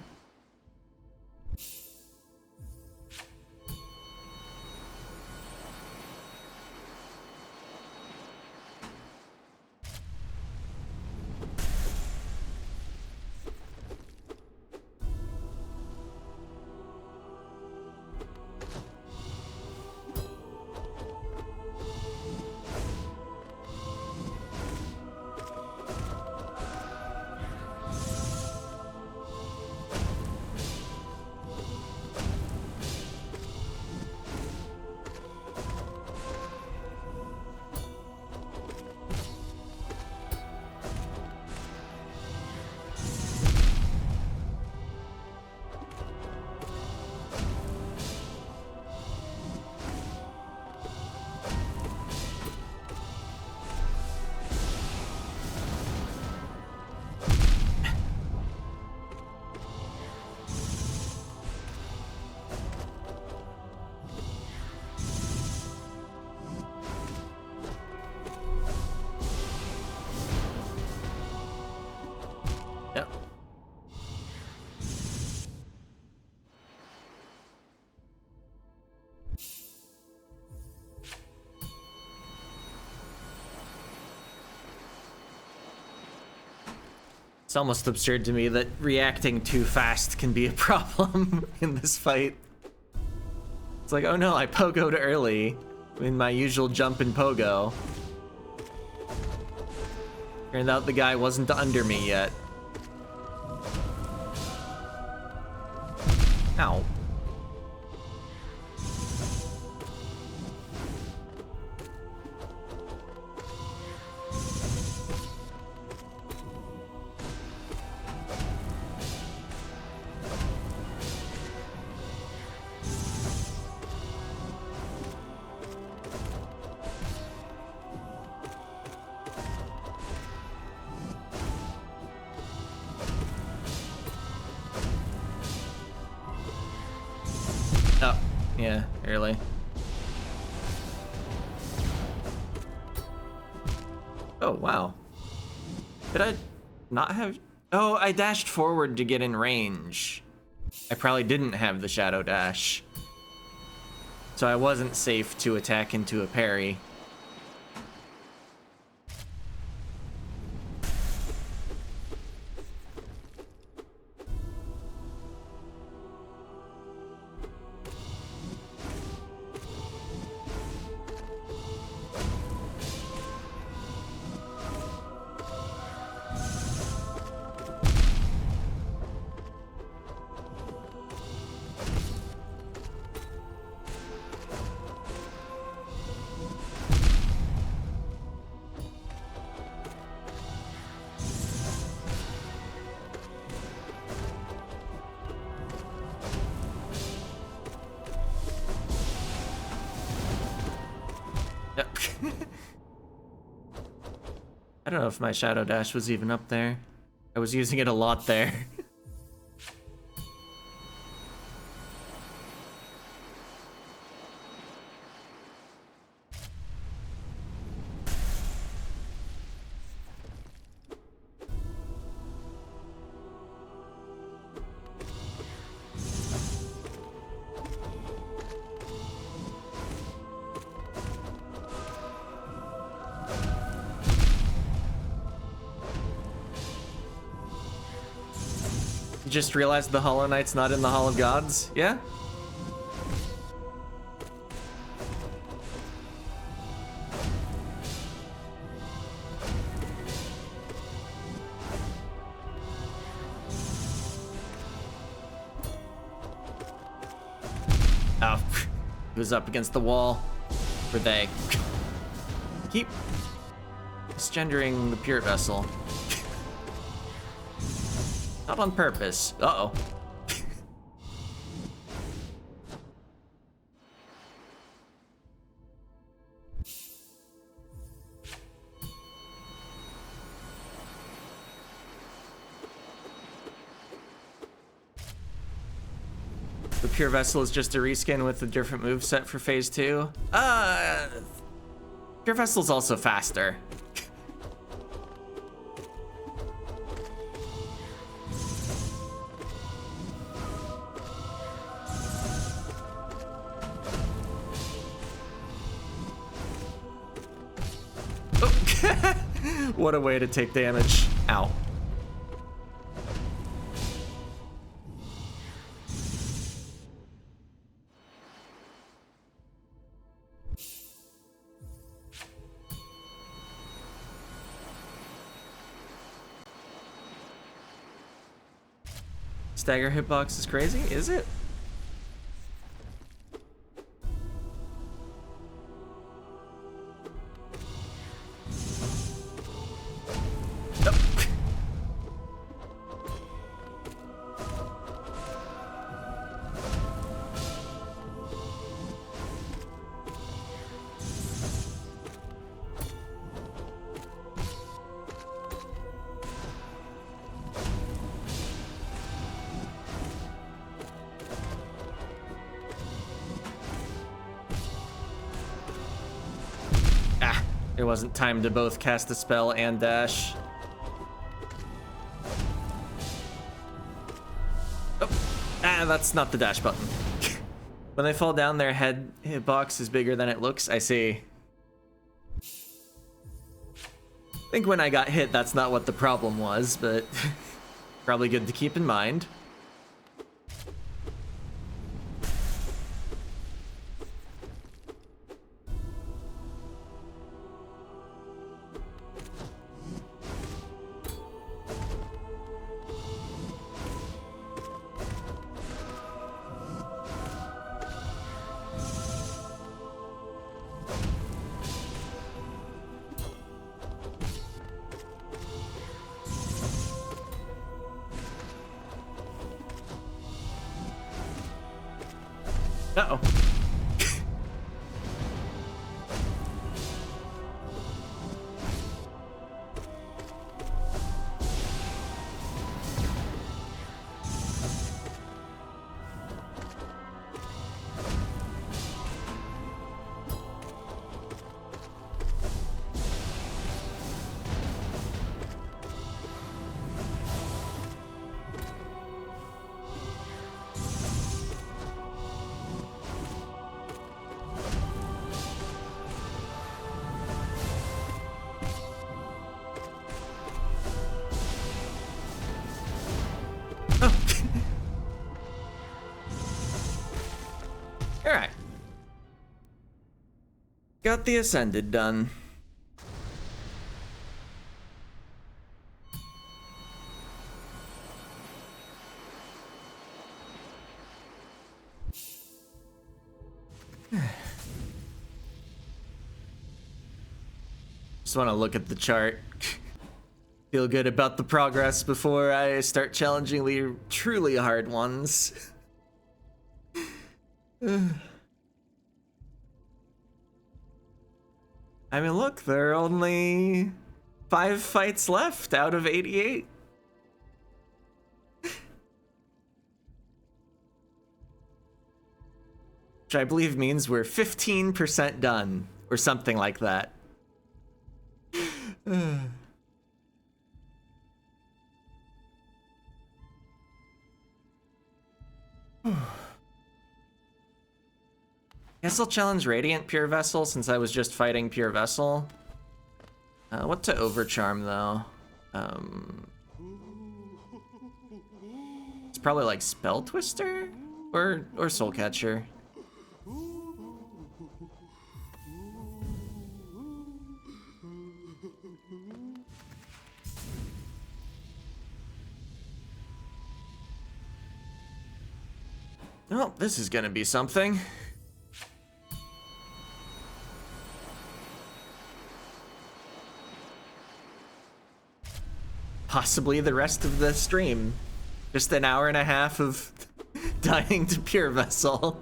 Yep. It's almost absurd to me that reacting too fast can be a problem in this fight. It's like, oh no, I pogoed early in my usual jump and pogo. Turned out the guy wasn't under me yet. Ow. Really? Oh, wow. Did I not have... Oh, I dashed forward to get in range. I probably didn't have the shadow dash. So I wasn't safe to attack into a parry. Yep. I don't know if my shadow dash was even up there. I was using it a lot there. Just realized the Hollow Knight's not in the Hall of Gods? Yeah? Oh, he was up against the wall. Or they. Keep misgendering the Pure Vessel. Not on purpose. Uh-oh. The Pure Vessel is just a reskin with a different moveset for phase 2. Pure Vessel's also faster. What a way to take damage. Ow. Stagger hitbox is crazy, is it? It wasn't time to both cast a spell and dash. Oh, that's not the dash button. When they fall down, their head hitbox is bigger than it looks. I see. I think when I got hit, that's not what the problem was, but probably good to keep in mind. Uh-oh. Got the Ascended done. Just want to look at the chart. Feel good about the progress before I start challenging the truly hard ones. I mean, look, there are only 5 fights left out of 88. Which I believe means we're 15% done, or something like that. Guess I'll challenge Radiant Pure Vessel since I was just fighting Pure Vessel. What to Overcharm though? It's probably like Spell Twister or Soul Catcher. Well, this is gonna be something. Possibly the rest of the stream. Just an hour and a half of dying to Pure Vessel.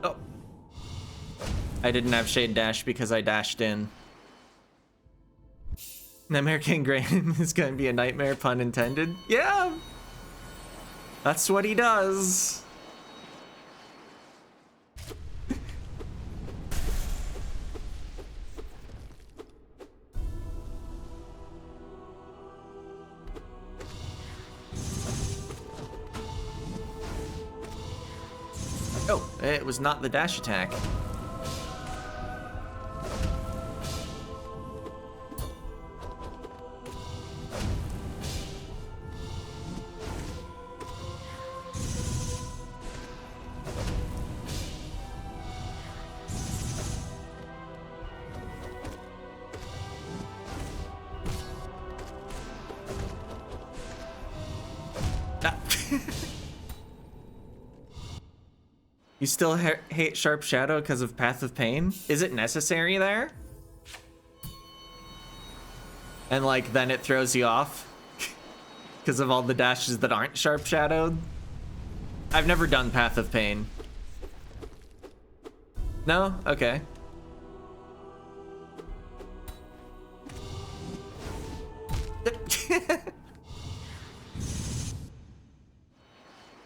Oh. I didn't have Shade Dash because I dashed in. Nightmare King Grain is going to be a nightmare, pun intended. Yeah! That's what he does. Oh, it was not the dash attack. You still hate Sharp Shadow because of Path of Pain? Is it necessary there? And like then it throws you off because of all the dashes that aren't Sharp Shadowed? I've never done Path of Pain. No? Okay.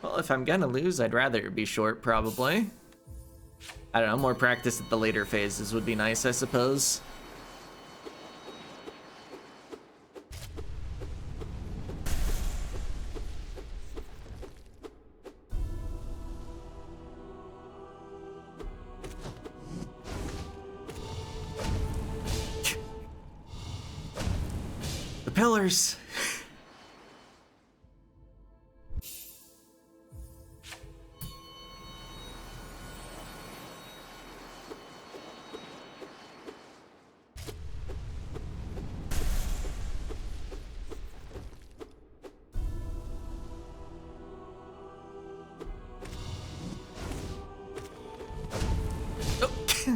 Well, if I'm gonna lose, I'd rather it be short, probably. I don't know, more practice at the later phases would be nice, I suppose. The pillars!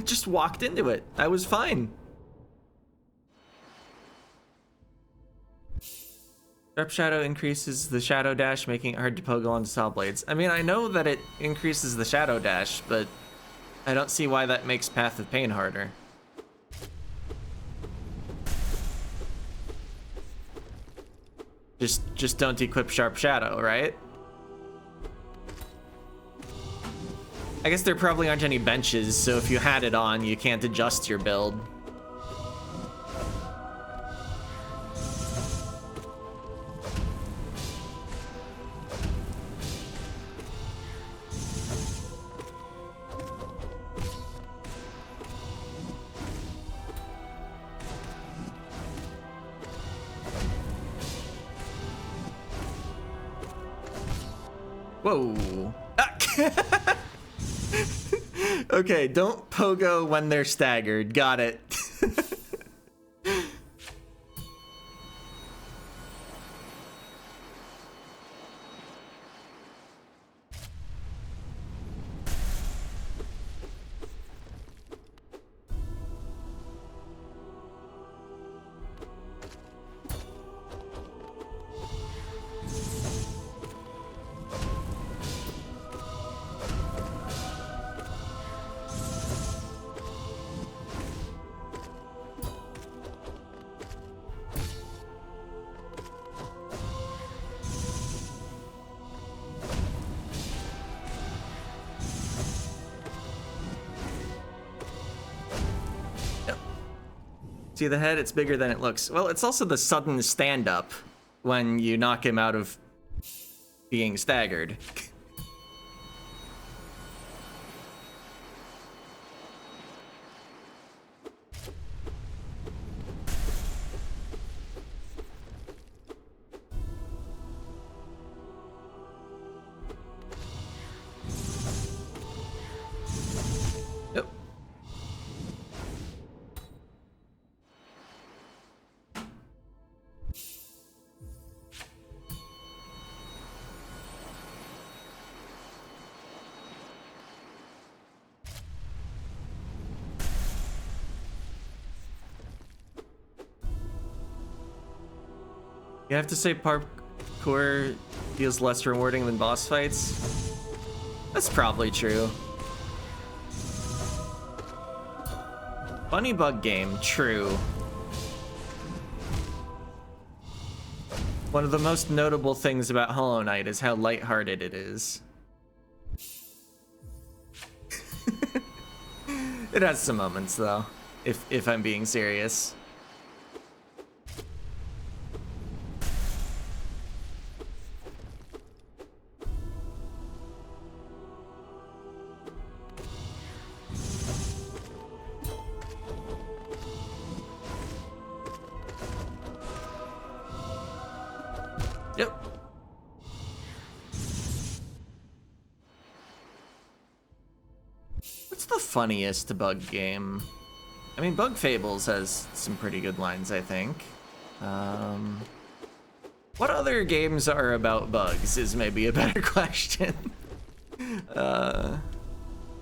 Just walked into it. I was fine. Sharp Shadow increases the Shadow Dash, making it hard to pogo onto Saw Blades. I mean, I know that it increases the Shadow Dash, but I don't see why that makes Path of Pain harder. Just don't equip Sharp Shadow, right? I guess there probably aren't any benches, so if you had it on, you can't adjust your build. Whoa. Ah. Okay, don't pogo when they're staggered. Got it. See the head? It's bigger than it looks. Well, it's also the sudden stand-up when you knock him out of being staggered. Yep. You have to say parkour feels less rewarding than boss fights? That's probably true. Funny bug game, true. One of the most notable things about Hollow Knight is how lighthearted it is. It has some moments though, if I'm being serious. Yep. What's the funniest bug game? I mean, Bug Fables has some pretty good lines, I think. What other games are about bugs is maybe a better question. I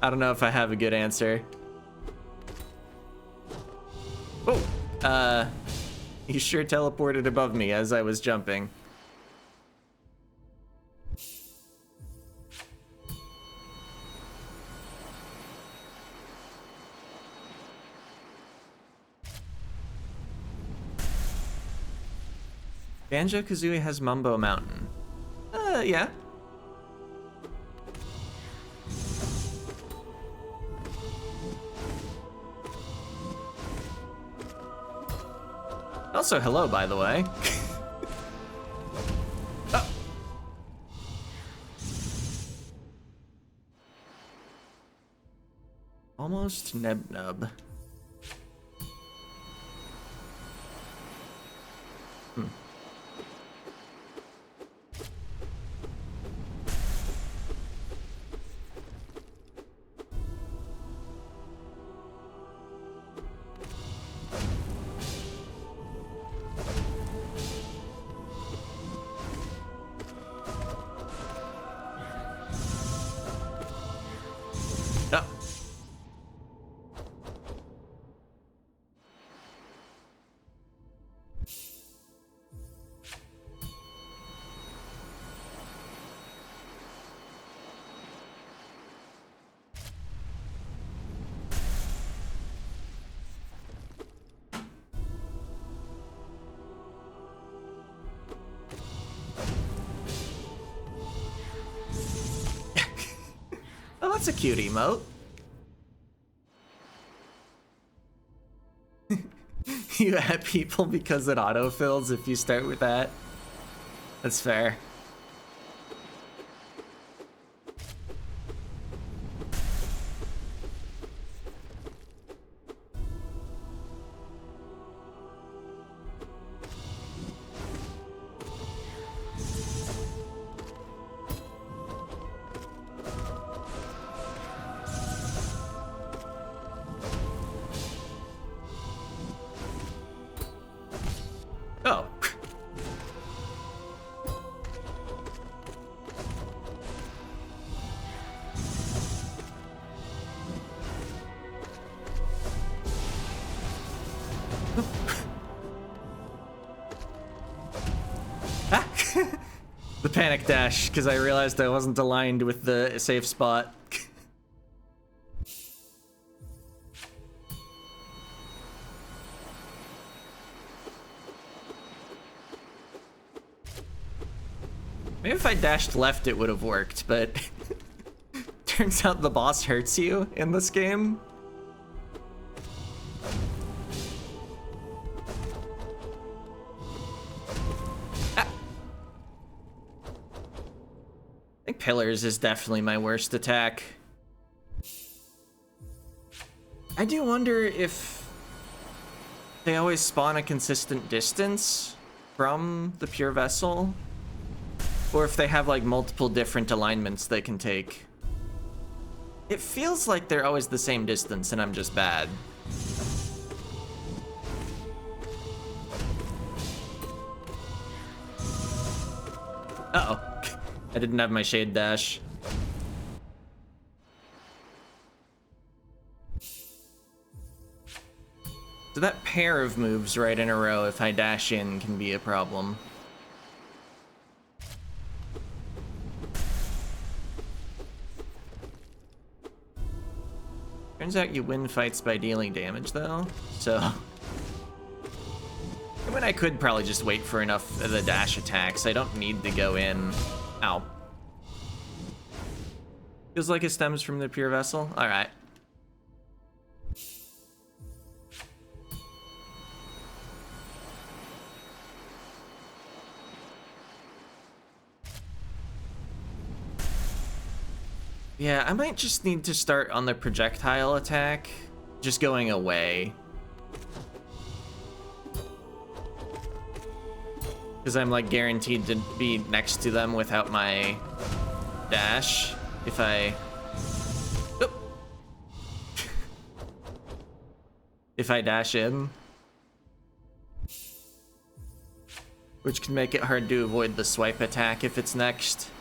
don't know if I have a good answer. Oh, he sure teleported above me as I was jumping. Banjo-Kazooie has Mumbo Mountain. Yeah. Also, hello, by the way. Oh. Almost Neb-Nub. Oh, that's a cute emote. You add people because it autofills if you start with that. That's fair. the panic dash because I realized I wasn't aligned with the safe spot. Maybe if I dashed left it would have worked, but turns out the boss hurts you in this game. Ah. I think pillars is definitely my worst attack. I do wonder if they always spawn a consistent distance from the pure vessel. Or if they have like multiple different alignments they can take. It feels like they're always the same distance and I'm just bad. Uh-oh. I didn't have my shade dash. So that pair of moves right in a row, if I dash in, can be a problem. Turns out you win fights by dealing damage, though, so... I mean, I could probably just wait for enough of the dash attacks. I don't need to go in. Ow. Feels like it stems from the pure vessel? Alright. Yeah, I might just need to start on the projectile attack, just going away. Because I'm like guaranteed to be next to them without my dash if I... Oop. If I dash in. Which can make it hard to avoid the swipe attack if it's next.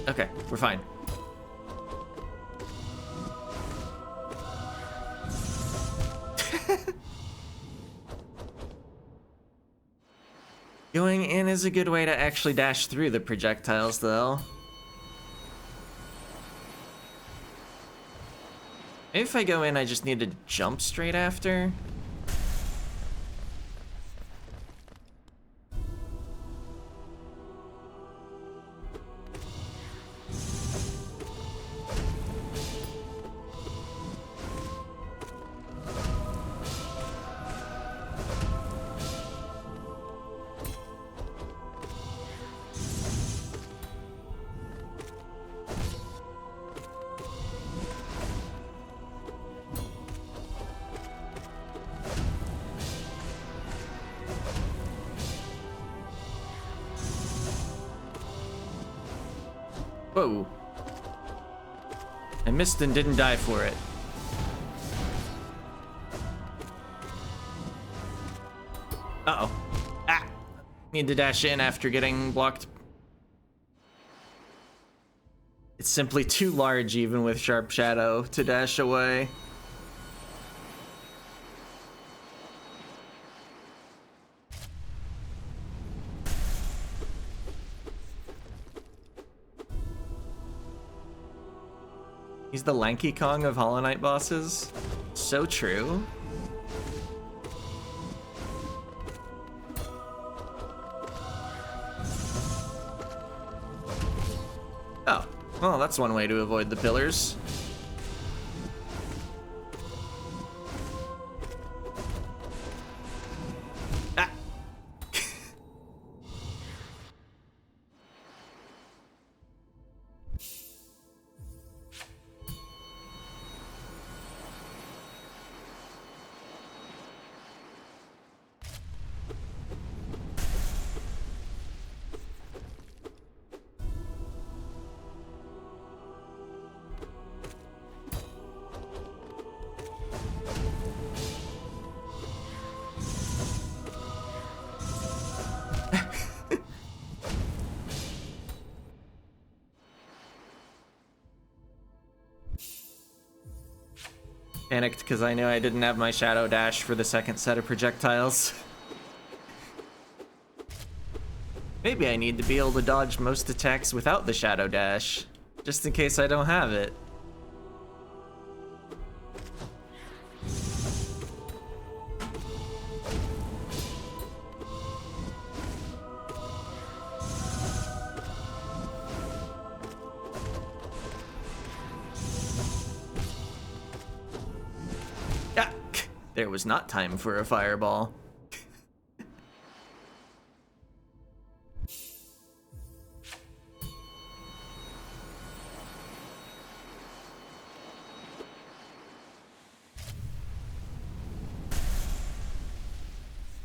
Okay, we're fine. Going in is a good way to actually dash through the projectiles, though. Maybe if I go in, I just need to jump straight after. Whoa. I missed and didn't die for it. Uh-oh. Ah! Need to dash in after getting blocked. It's simply too large even with Sharp Shadow to dash away. He's the Lanky Kong of Hollow Knight bosses. So true. Oh, well, that's one way to avoid the pillars. Ah! Panicked because I knew I didn't have my shadow dash for the second set of projectiles. Maybe I need to be able to dodge most attacks without the shadow dash, just in case I don't have it. Ah, there was not time for a fireball.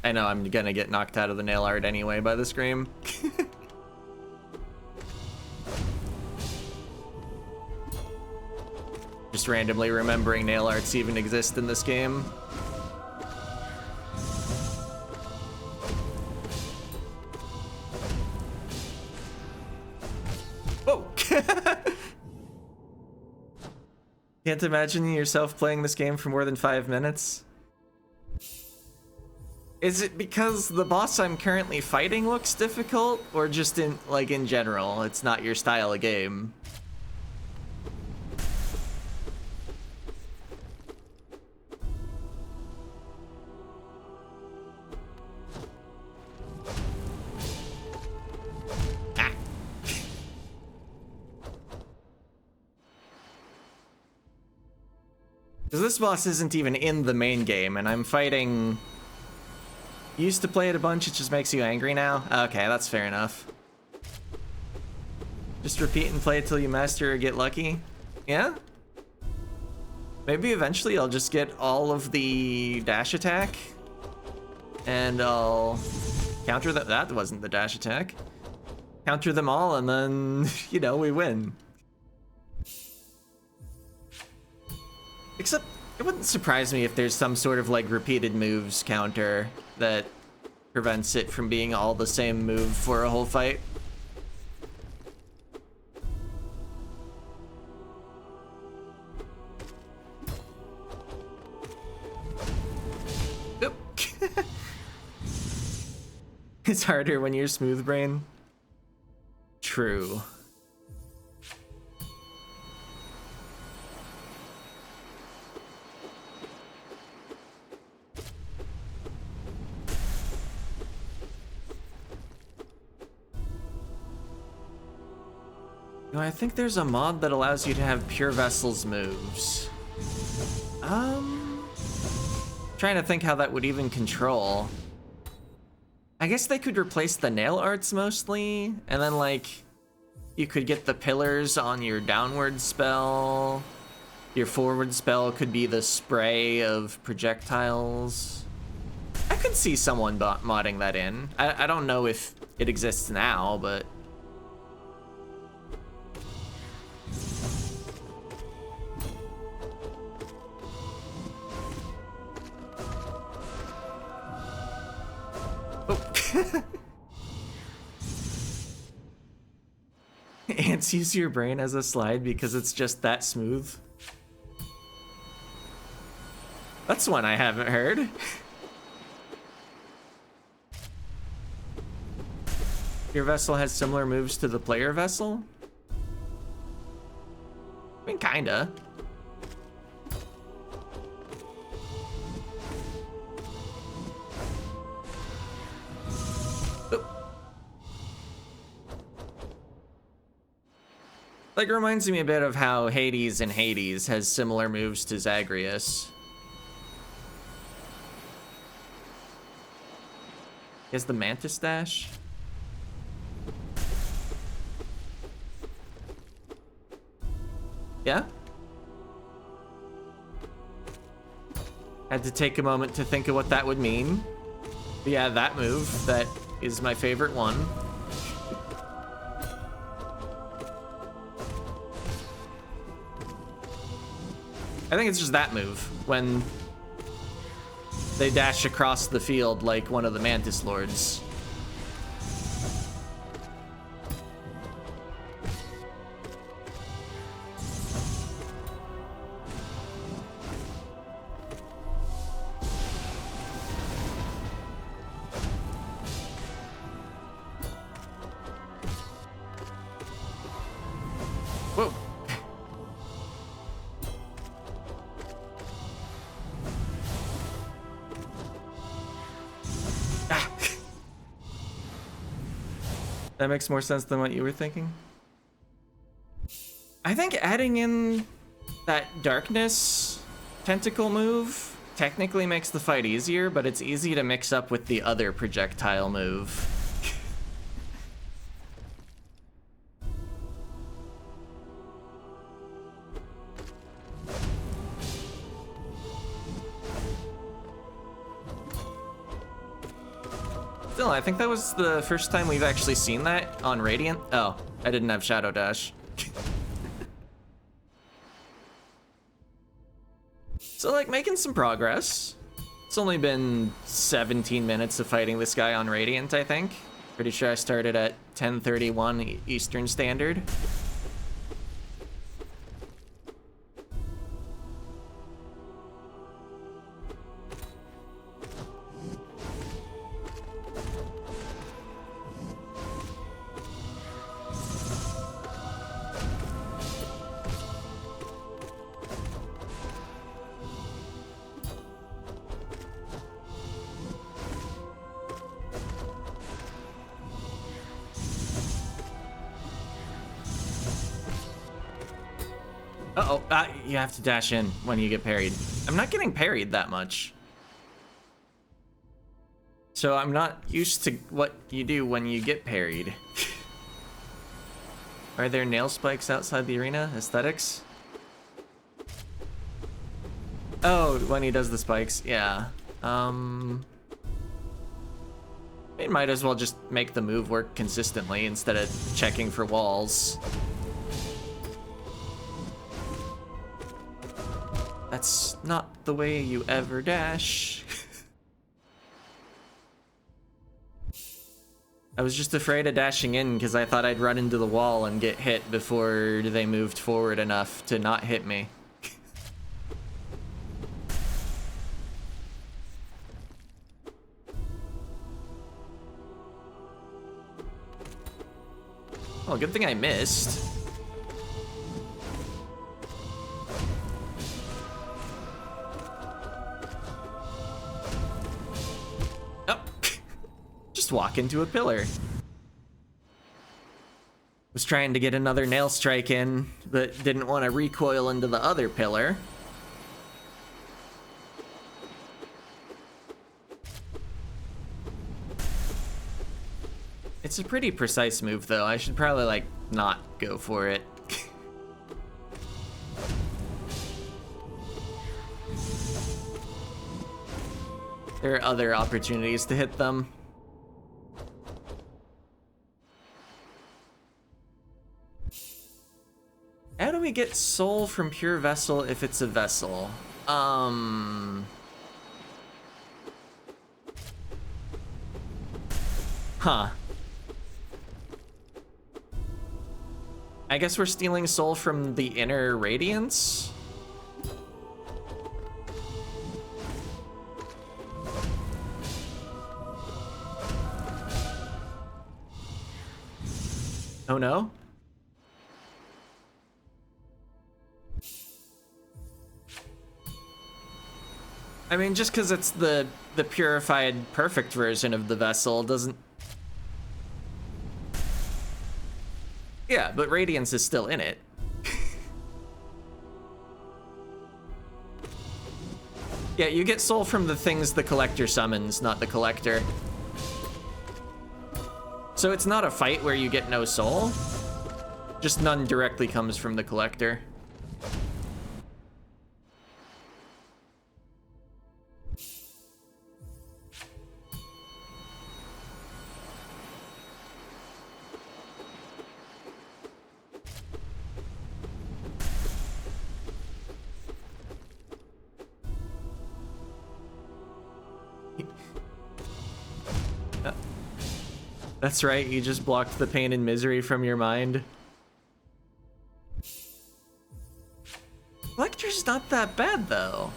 I know I'm gonna get knocked out of the nail art anyway by the scream. Just randomly remembering nail arts even exist in this game. Whoa! Can't imagine yourself playing this game for more than 5 minutes. Is it because the boss I'm currently fighting looks difficult, or just in general, it's not your style of game? Ah. Because this boss isn't even in the main game, and I'm fighting... You used to play it a bunch, it just makes you angry now? Okay, that's fair enough. Just repeat and play it till you master or get lucky? Yeah? Maybe eventually I'll just get all of the dash attack. And I'll counter that. That wasn't the dash attack. Counter them all and then, you know, we win. Except, it wouldn't surprise me if there's some sort of repeated moves counter that prevents it from being all the same move for a whole fight. Oop. It's harder when you're smooth brain. True. I think there's a mod that allows you to have Pure Vessel's moves. Trying to think how that would even control. I guess they could replace the nail arts mostly, and then you could get the pillars on your downward spell. Your forward spell could be the spray of projectiles. I could see someone modding that in. I don't know if it exists now, but... Ants use your brain as a slide because it's just that smooth. That's one I haven't heard. Your vessel has similar moves to the player vessel? I mean, kinda. Reminds me a bit of how Hades in Hades has similar moves to Zagreus. He has the Mantis Dash. Yeah? Had to take a moment to think of what that would mean. But yeah, that move, that is my favorite one. I think it's just that move, when they dash across the field like one of the Mantis Lords. Whoa. Ah. That makes more sense than what you were thinking. I think adding in that darkness tentacle move technically makes the fight easier, but it's easy to mix up with the other projectile move. Still, I think that was the first time we've actually seen that on Radiant. Oh, I didn't have Shadow Dash. So, like, making some progress. It's only been 17 minutes of fighting this guy on Radiant, I think. Pretty sure I started at 10:31 Eastern Standard. Uh-oh, you have to dash in when you get parried. I'm not getting parried that much. So I'm not used to what you do when you get parried. Are there nail spikes outside the arena? Aesthetics? Oh, when he does the spikes, yeah. It might as well just make the move work consistently instead of checking for walls. That's not the way you ever dash. I was just afraid of dashing in because I thought I'd run into the wall and get hit before they moved forward enough to not hit me. Oh, good thing I missed. Just walk into a pillar. Was trying to get another nail strike in, but didn't want to recoil into the other pillar. It's a pretty precise move though. I should probably like not go for it. There are other opportunities to hit them. How do we get soul from pure vessel if it's a vessel? Huh. I guess we're stealing soul from the inner radiance? Oh no? I mean, just because it's the purified perfect version of the vessel doesn't... Yeah, but radiance is still in it. Yeah, you get soul from the things the collector summons, not the collector. So it's not a fight where you get no soul. Just none directly comes from the collector. That's right, you just blocked the pain and misery from your mind. Collector's not that bad, though.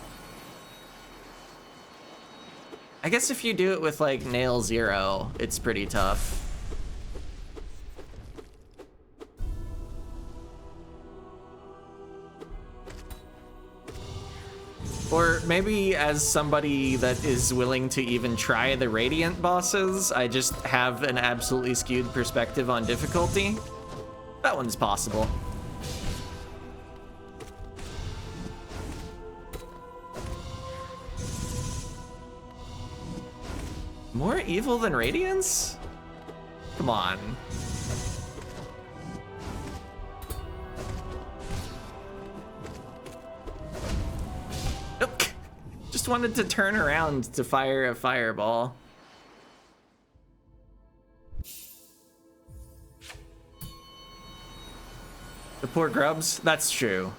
I guess if you do it with, like, Nail Zero, it's pretty tough. Or maybe as somebody that is willing to even try the Radiant bosses, I just have an absolutely skewed perspective on difficulty. That one's possible. More evil than Radiance? Come on. Nope. Just wanted to turn around to fire a fireball. The poor grubs? That's true.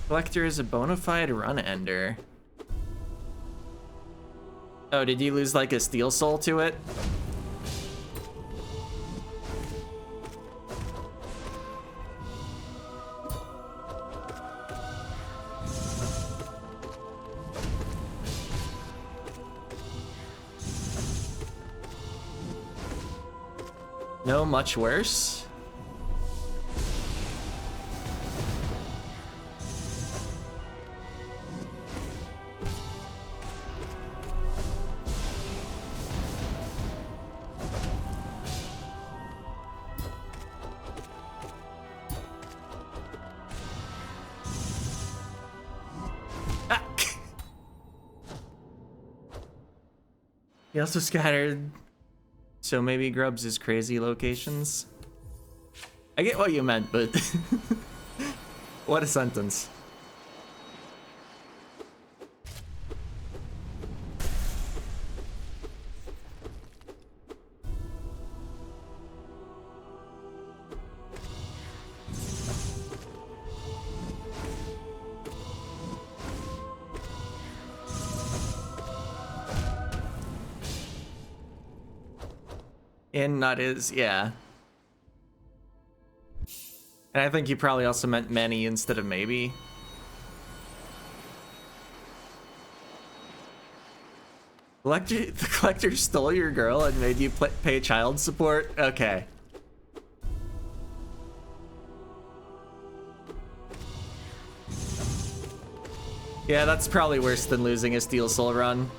Collector is a bona fide run ender. Oh, did you lose like a steel soul to it? No, much worse. Ah. He also scattered. So maybe Grubs is crazy locations? I get what you meant, but what a sentence. In, not is, yeah. And I think you probably also meant many instead of maybe. The collector stole your girl and made you pay child support? Okay. Yeah, that's probably worse than losing a Steel Soul run.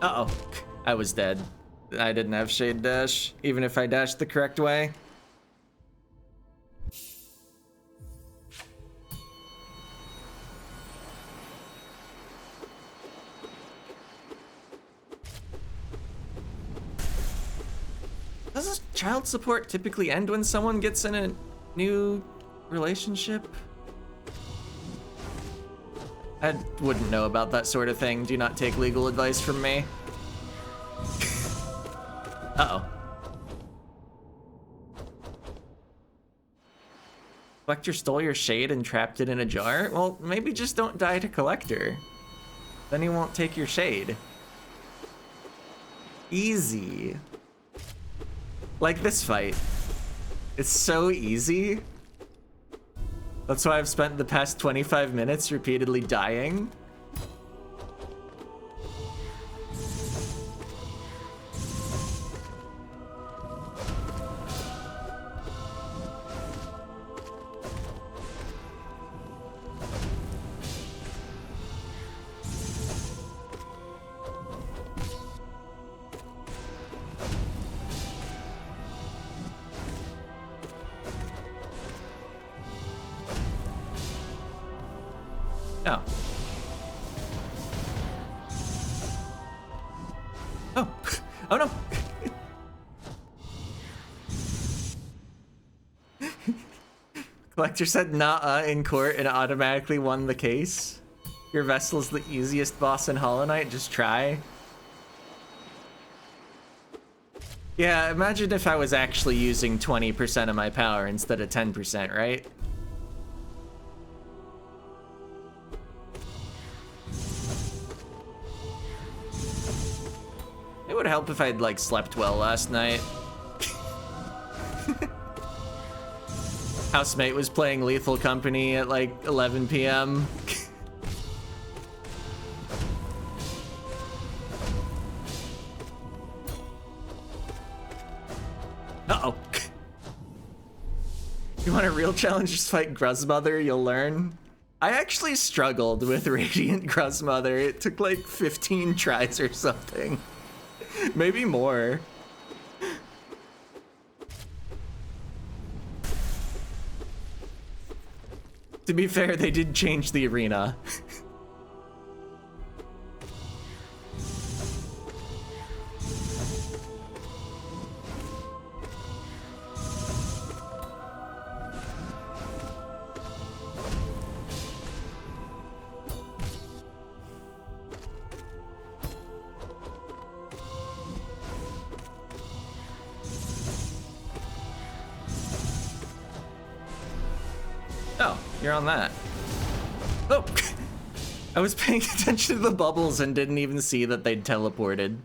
Uh-oh, I was dead. I didn't have Shade Dash, even if I dashed the correct way. Does child support typically end when someone gets in a new relationship? I wouldn't know about that sort of thing. Do not take legal advice from me. Uh-oh. Collector stole your shade and trapped it in a jar? Well, maybe just don't die to Collector. Then he won't take your shade. Easy. Like this fight. It's so easy. That's why I've spent the past 25 minutes repeatedly dying. No. Oh. Oh no. Collector said nah in court and automatically won the case. Your vessel's the easiest boss in Hollow Knight, just try. Yeah, imagine if I was actually using 20% of my power instead of 10%, right? It would help if I'd like slept well last night. Housemate was playing Lethal Company at like 11 p.m. You want a real challenge? Just fight Gruzmother, you'll learn. I actually struggled with Radiant Gruzmother. It took like 15 tries or something. Maybe more. To be fair, they did change the arena. Oh, you're on that. Oh, I was paying attention to the bubbles and didn't even see that they'd teleported.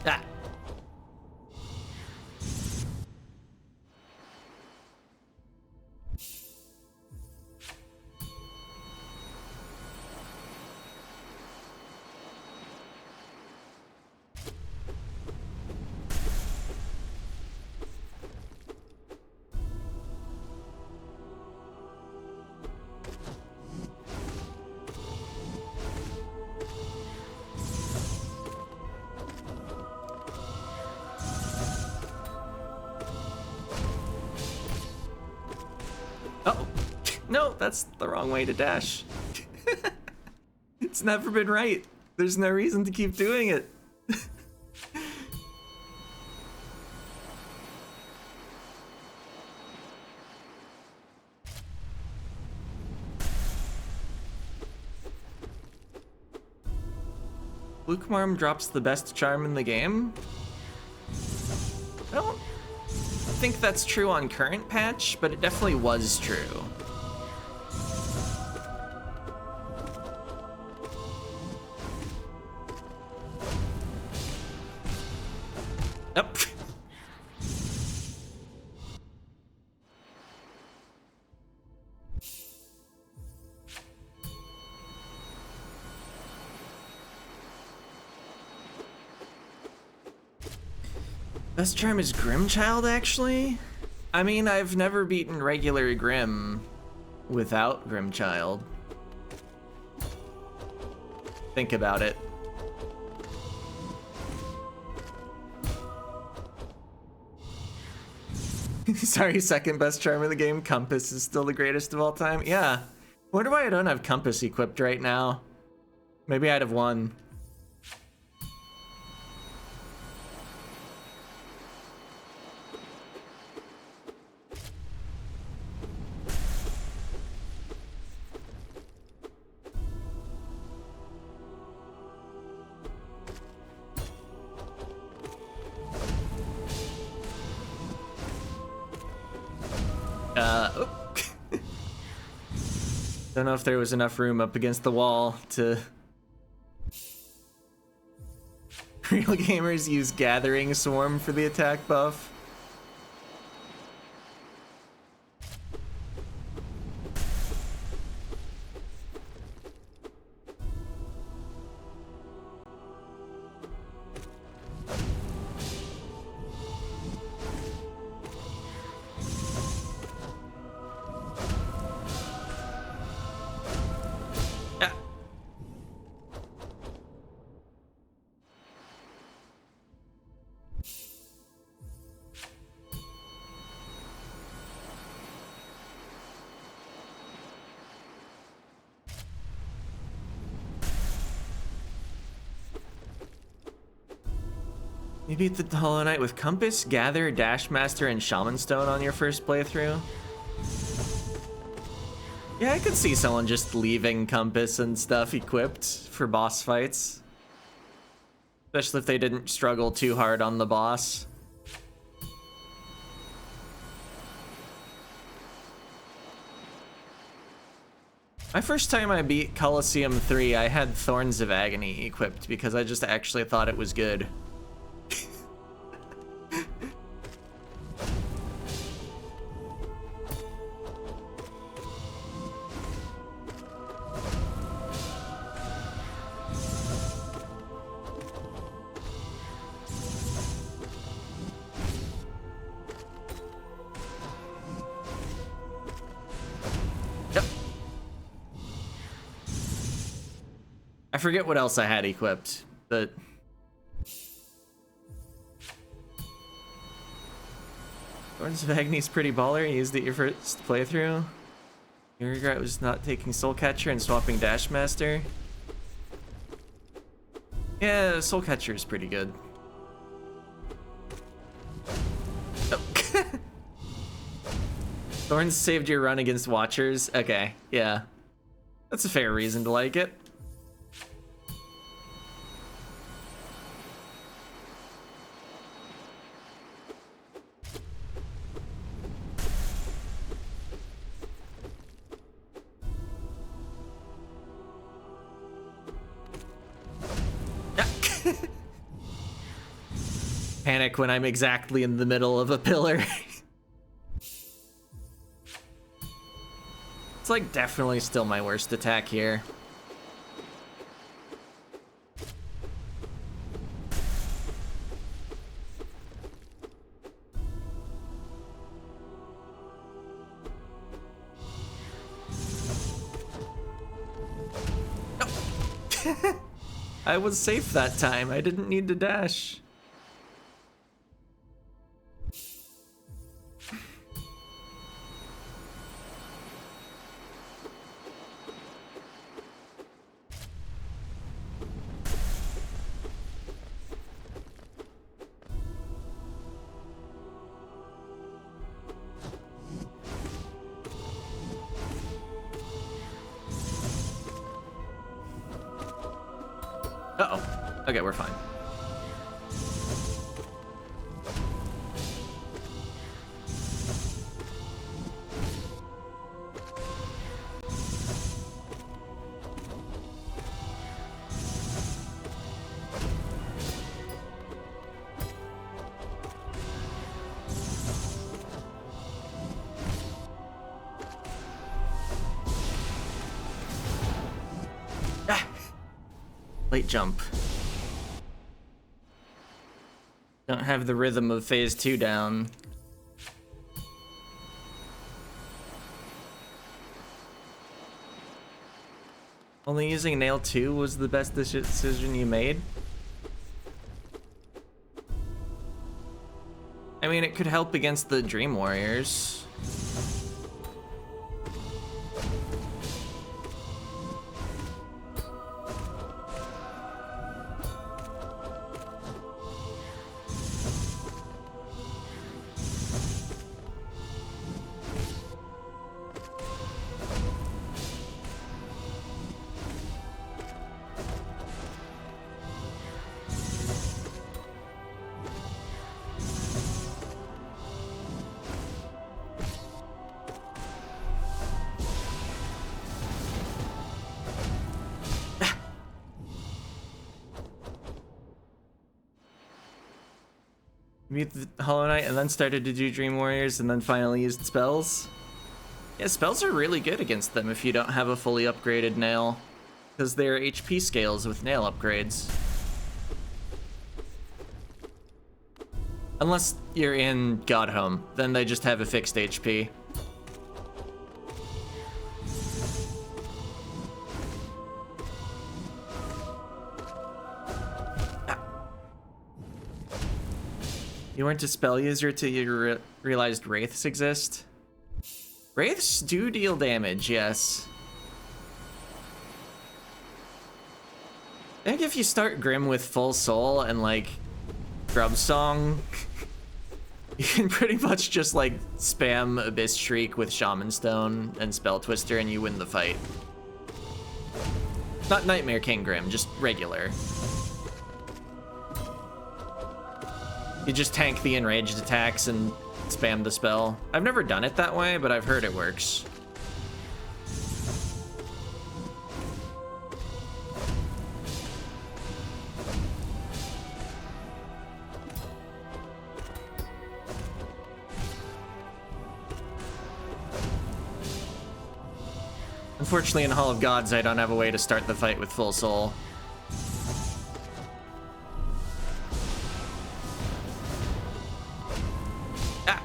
Ah. Oh, no, that's the wrong way to dash. It's never been right. There's no reason to keep doing it. Lukewarm drops the best charm in the game? I don't think that's true on current patch, but it definitely was true. Yep. Best charm is Grimchild, actually? I mean, I've never beaten regular Grim without Grimchild. Think about it. Sorry, second best charm in the game, Compass is still the greatest of all time. Yeah. Wonder why I don't have Compass equipped right now. Maybe I'd have won. Don't know if there was enough room up against the wall to... Real gamers use Gathering Swarm for the attack buff. You beat the Hollow Knight with Compass, Gather, Dashmaster, and Shaman Stone on your first playthrough? Yeah, I could see someone just leaving compass and stuff equipped for boss fights. Especially if they didn't struggle too hard on the boss. My first time I beat Coliseum 3, I had Thorns of Agony equipped because I just actually thought it was good. I forget what else I had equipped, but... Thorns of Agony's pretty baller. You used it your first playthrough. Your regret was not taking Soul Catcher and swapping Dashmaster. Yeah, Soul Catcher is pretty good. Oh. Thorns saved your run against Watchers? Okay, yeah. That's a fair reason to like it. Panic when I'm exactly in the middle of a pillar. It's like definitely still my worst attack here. Oh. I was safe that time. I didn't need to dash. Uh-oh. Okay, we're fine. Ah! Late jump. Don't have the rhythm of phase 2 down. Only using nail 2 was the best decision you made? I mean, it could help against the Dream Warriors. Beat the Hollow Knight and then started to do Dream Warriors and then finally used spells. Yeah, spells are really good against them if you don't have a fully upgraded nail, because they're HP scales with nail upgrades. Unless you're in Godhome, then they just have a fixed HP. You weren't a spell user till you realized wraiths exist? Wraiths do deal damage, yes. I think if you start Grim with full soul and like Grub Song, You can pretty much just like spam Abyss Shriek with Shaman Stone and Spell Twister and you win the fight. Not Nightmare King Grim, just regular. You just tank the enraged attacks and spam the spell. I've never done it that way, but I've heard it works. Unfortunately, in Hall of Gods, I don't have a way to start the fight with full soul. Ah!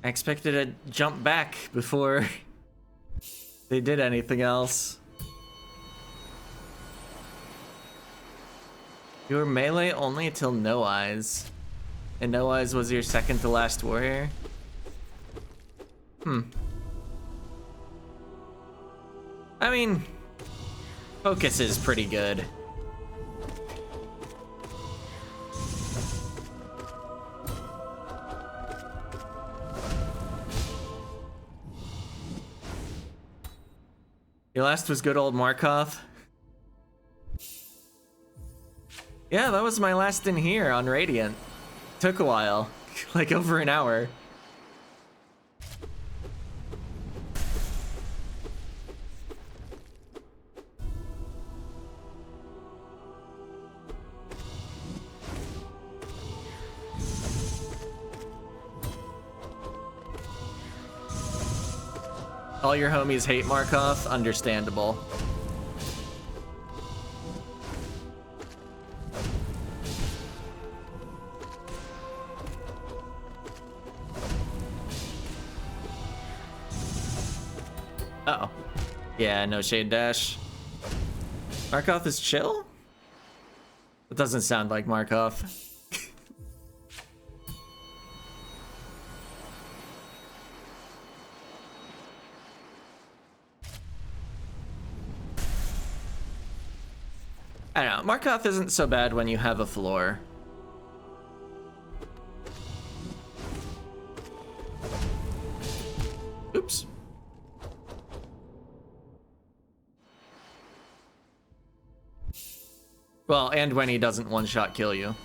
I expected to jump back before they did anything else. You were melee only till No Eyes. And No Eyes was your second to last warrior? I mean, focus is pretty good. Your last was good old Markoth. Yeah, that was my last in here on Radiant. Took a while, like over an hour. All your homies hate Markoth, understandable. Uh-oh. Yeah, no shade dash. Markoth is chill? That doesn't sound like Markoth. I don't know, Markoth isn't so bad when you have a floor. Oops. Well, and when he doesn't one-shot kill you.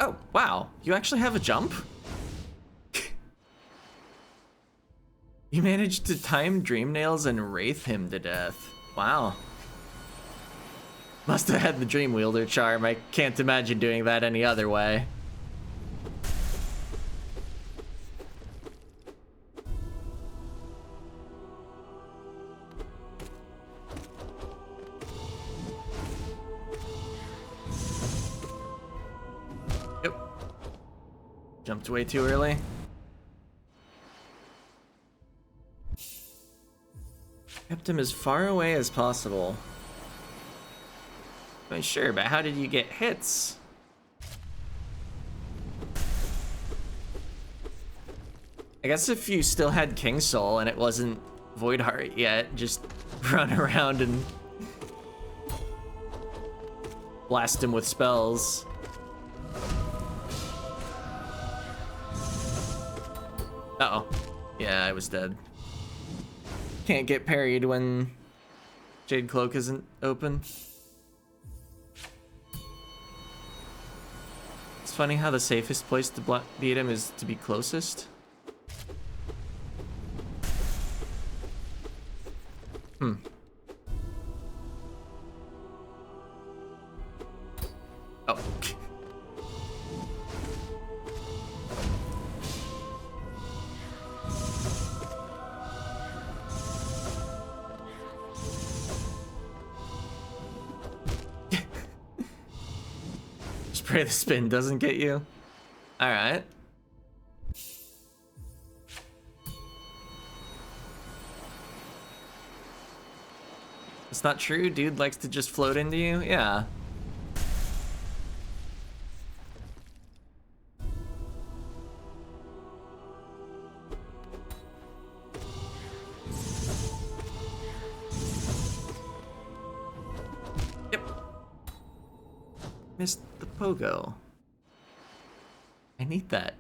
Oh, wow. You actually have a jump? You managed to time Dream Nails and Wraith him to death. Wow. Must have had the Dream Wielder charm. I can't imagine doing that any other way. Jumped way too early. Kept him as far away as possible. I mean, sure, but how did you get hits? I guess if you still had King Soul and it wasn't Void Heart yet. Just run around and blast him with spells. Uh-oh. Yeah, I was dead. Can't get parried when Shade Cloak isn't open. It's funny how the safest place to beat him is to be closest. Oh. Just pray the spin doesn't get you. Alright. It's not true, dude likes to just float into you? Yeah. Yep. Missed the pogo. I need that.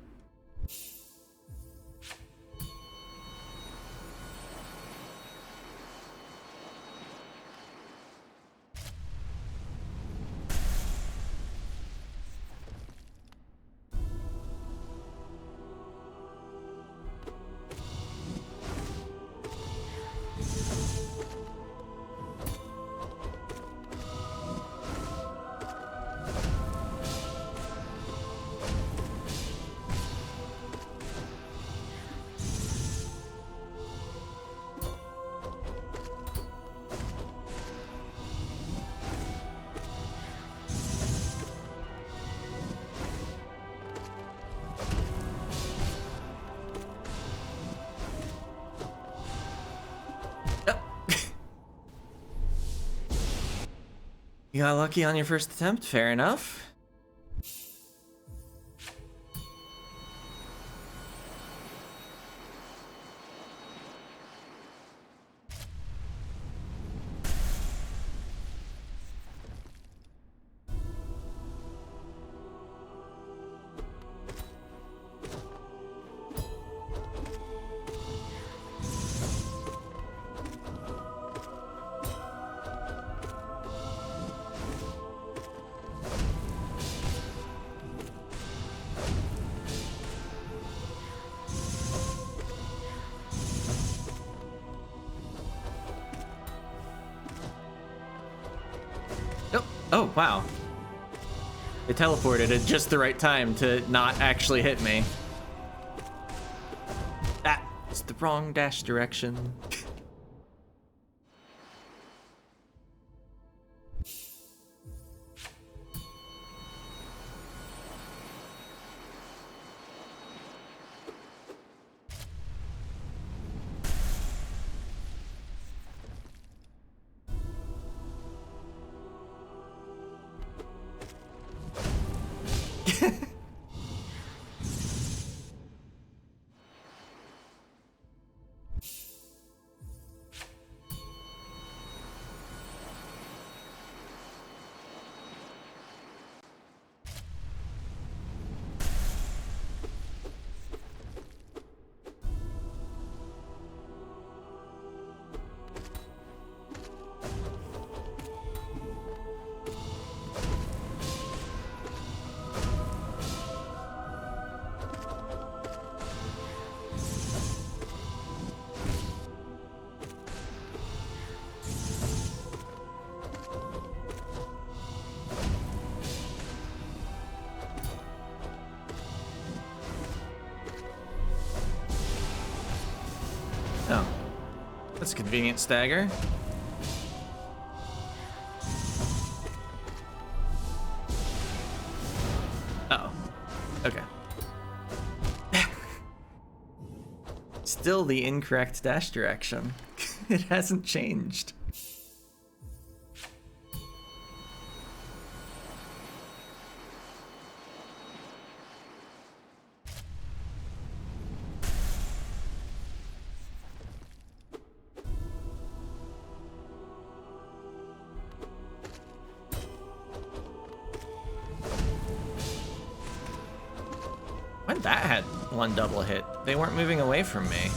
You got lucky on your first attempt, fair enough. Oh, wow. It teleported at just the right time to not actually hit me. Ah, it's the wrong dash direction. Oh, that's a convenient stagger. Uh-oh. Okay. Still the incorrect dash direction. It hasn't changed. that had one double hit. They weren't moving away from me.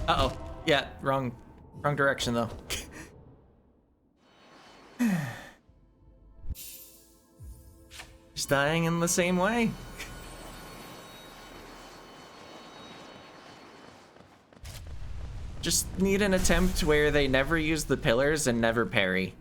Uh-oh. Yeah, wrong direction though. Just dying in the same way. Just need an attempt where they never use the pillars and never parry.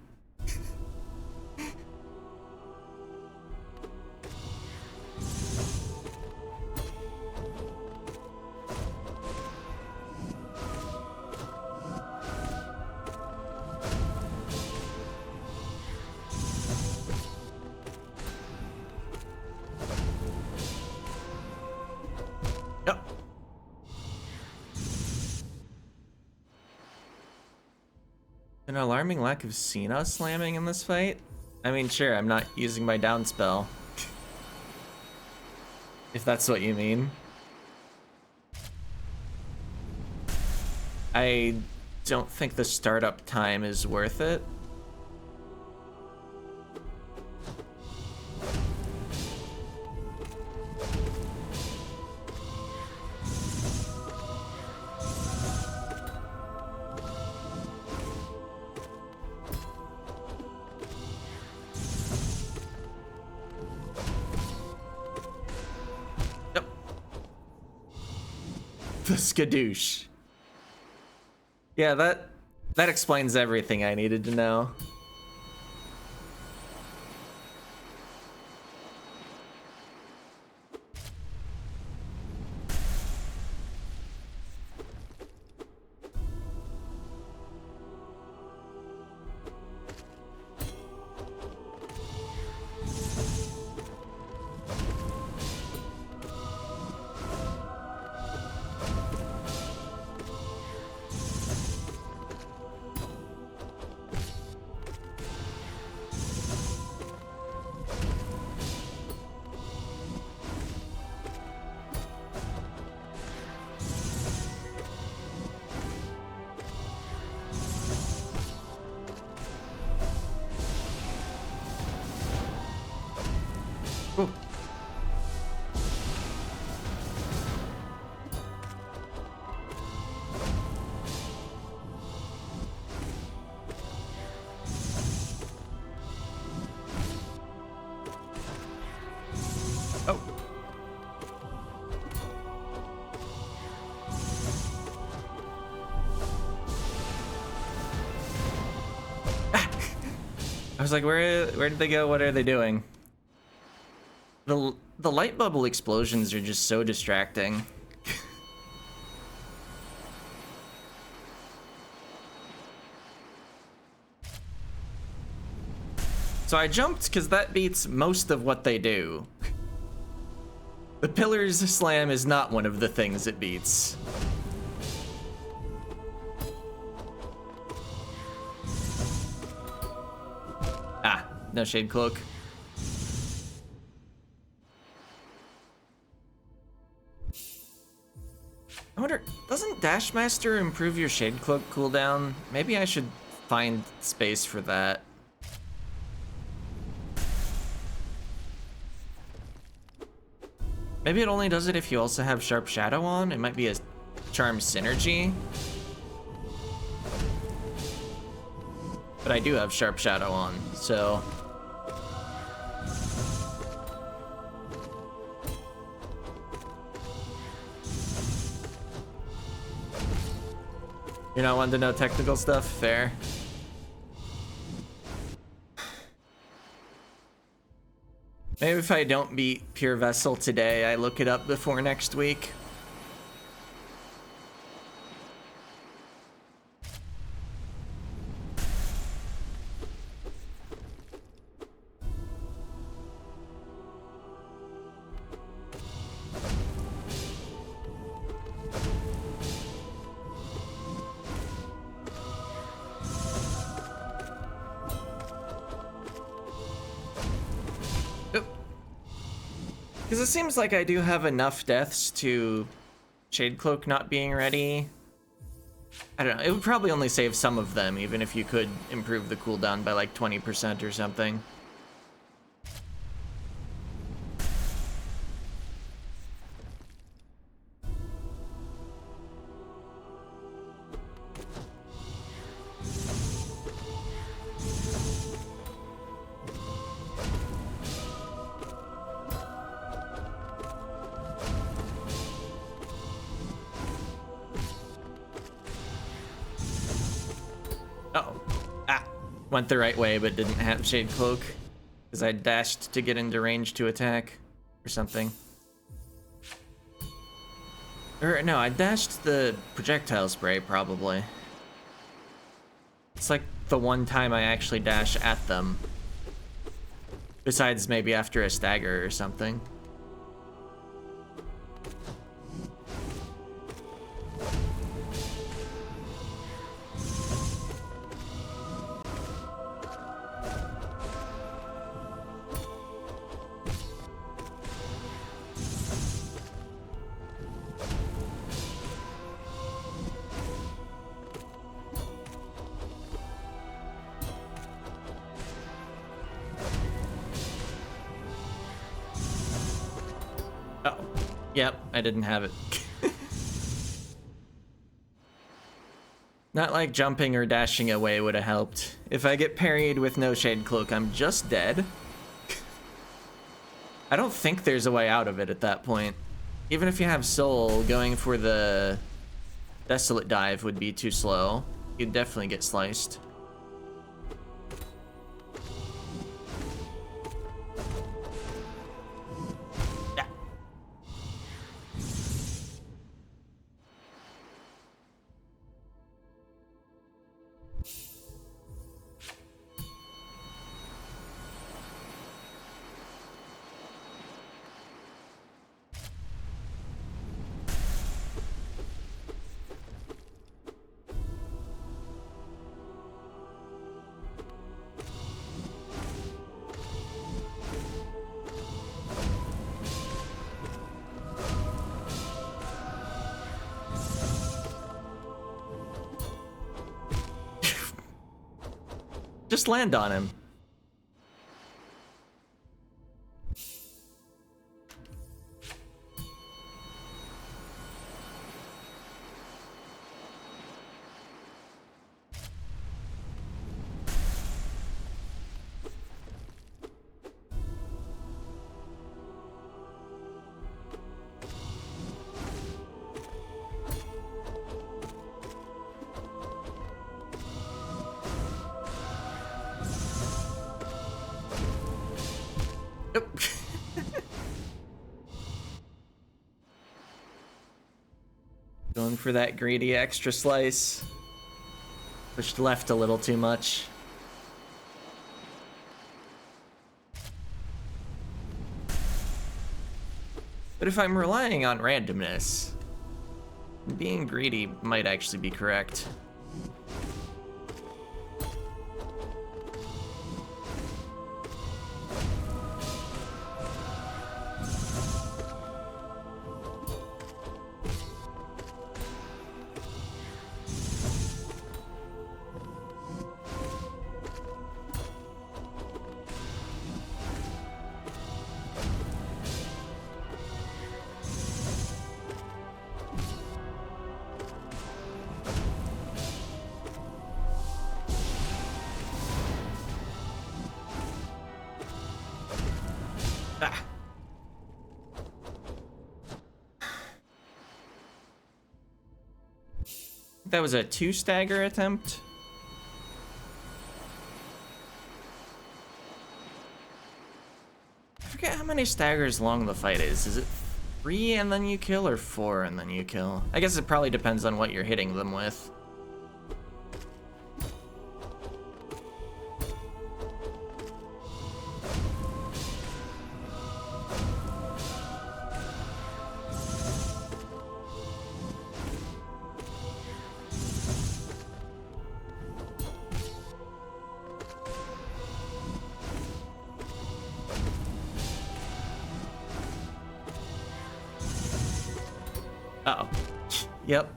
An alarming lack of Cena slamming in this fight? I mean, sure, I'm not using my down spell. If that's what you mean. I don't think the startup time is worth it. The skadoosh. Yeah, that explains everything I needed to know. I was like, where did they go? What are they doing? The light bubble explosions are just so distracting. So I jumped because that beats most of what they do. The pillars slam is not one of the things it beats. No Shade Cloak. I wonder, doesn't Dashmaster improve your Shade Cloak cooldown? Maybe I should find space for that. Maybe it only does it if you also have Sharp Shadow on. It might be a charm synergy. But I do have Sharp Shadow on, so... You're not wanting to know technical stuff? Fair. Maybe if I don't beat Pure Vessel today, I look it up before next week. Because it seems like I do have enough deaths to Shade Cloak not being ready. I don't know, it would probably only save some of them, even if you could improve the cooldown by like 20% or something. Uh-oh. Ah. Went the right way, but didn't have Shade Cloak. Because I dashed to get into range to attack. Or something. Or, no, I dashed the projectile spray, probably. It's like the one time I actually dash at them. Besides maybe after a stagger or something. Oh, yep, I didn't have it. Not like jumping or dashing away would have helped. If I get parried with no Shade Cloak, I'm just dead. I don't think there's a way out of it at that point. Even if you have Soul, going for the Desolate Dive would be too slow. You'd definitely get sliced. Just land on him. Nope. Going for that greedy extra slice. Pushed left a little too much. But if I'm relying on randomness, being greedy might actually be correct. That was a 2-stagger attempt. I forget how many staggers long the fight is. Is it 3 and then you kill, or 4 and then you kill? I guess it probably depends on what you're hitting them with. Uh-oh. Yep.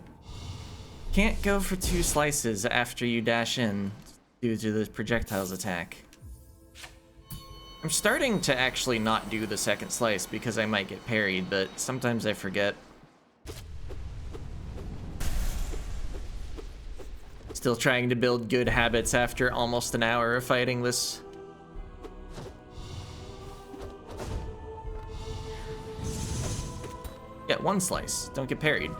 Can't go for 2 slices after you dash in due to the projectile's attack. I'm starting to actually not do the second slice because I might get parried, but sometimes I forget. Still trying to build good habits after almost an hour of fighting this. Yeah, 1 slice. Don't get parried.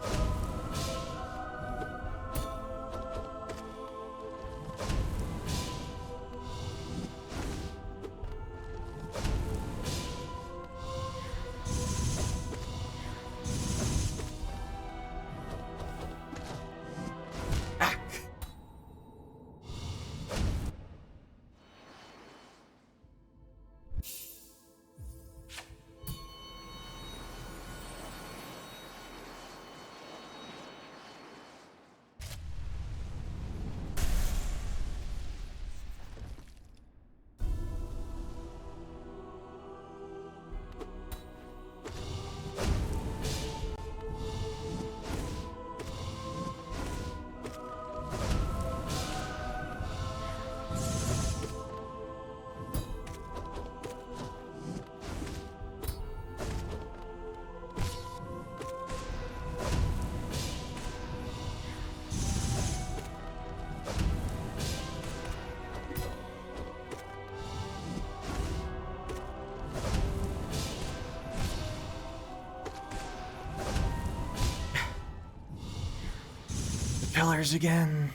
Pillars again.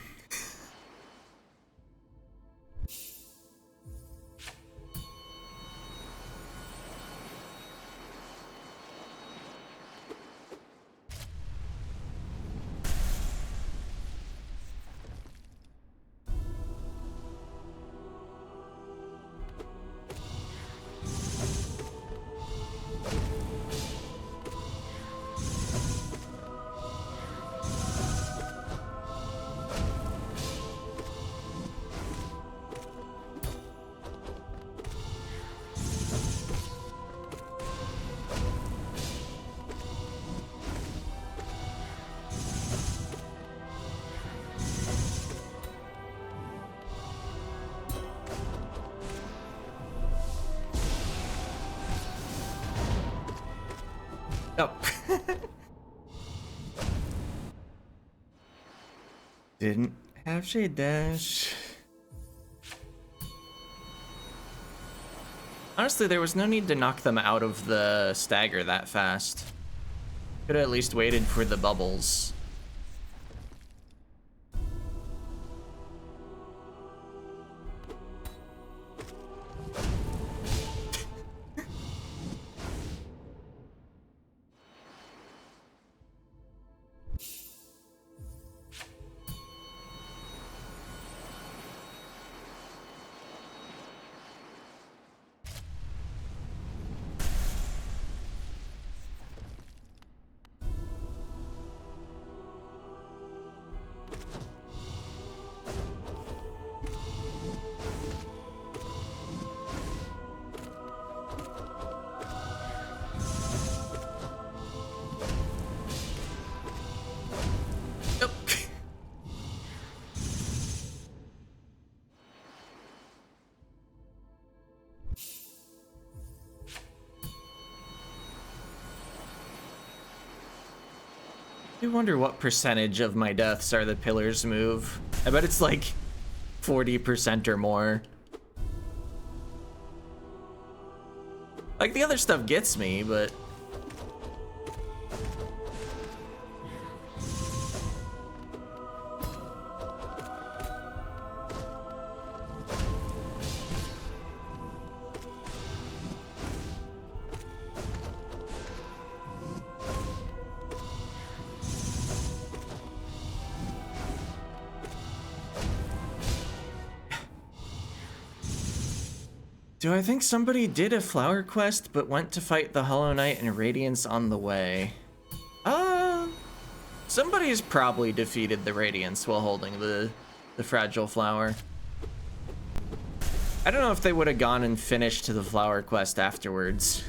Oh. Didn't have Shade Dash. Honestly, there was no need to knock them out of the stagger that fast. Could have at least waited for the bubbles. I wonder what percentage of my deaths are the pillars move. I bet it's like 40% or more. Like, the other stuff gets me, but... Do I think somebody did a flower quest but went to fight the Hollow Knight and Radiance on the way? Somebody's probably defeated the Radiance while holding the fragile flower. I don't know if they would have gone and finished the flower quest afterwards.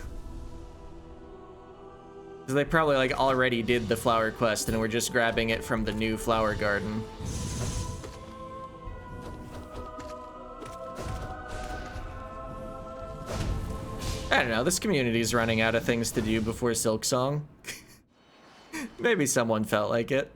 Because they probably like already did the flower quest and we're just grabbing it from the new flower garden. I don't know, this community's running out of things to do before Silk Song. Maybe someone felt like it.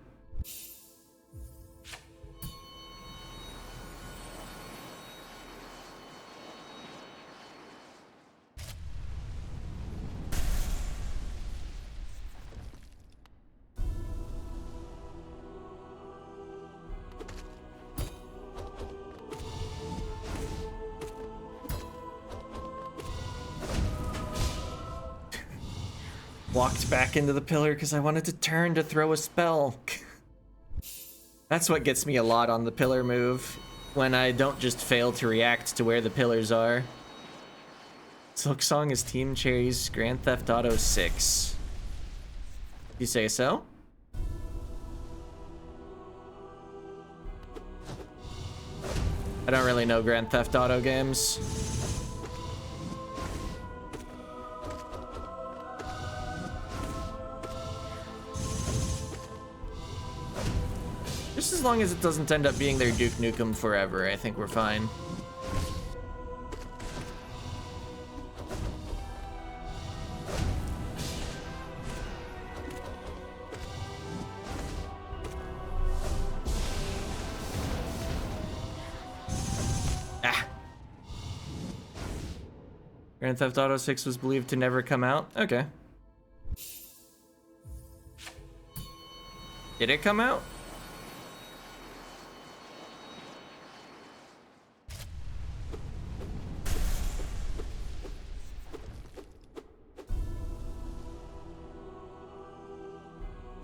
Walked back into the pillar because I wanted to turn to throw a spell. That's what gets me a lot on the pillar move, when I don't just fail to react to where the pillars are. Silk Song is Team Cherry's Grand Theft Auto 6. You say so? I don't really know Grand Theft Auto games. Just as long as it doesn't end up being their Duke Nukem forever, I think we're fine. Ah. Grand Theft Auto 6 was believed to never come out? Okay. Did it come out?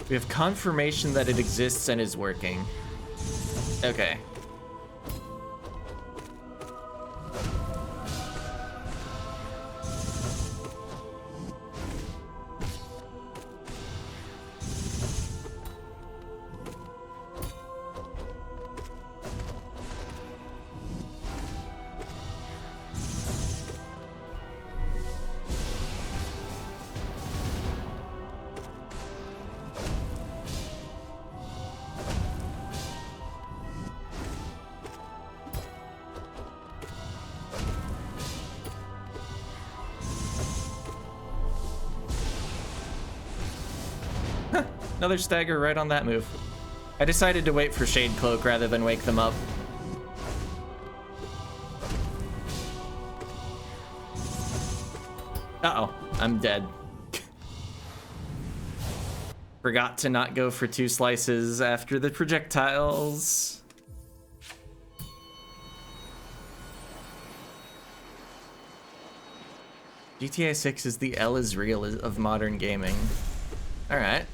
We have confirmation that it exists and is working. Okay. Another stagger right on that move. I decided to wait for Shade Cloak rather than wake them up. Uh-oh, I'm dead. Forgot to not go for 2 slices after the projectiles. GTA 6 is the L is real of modern gaming. All right.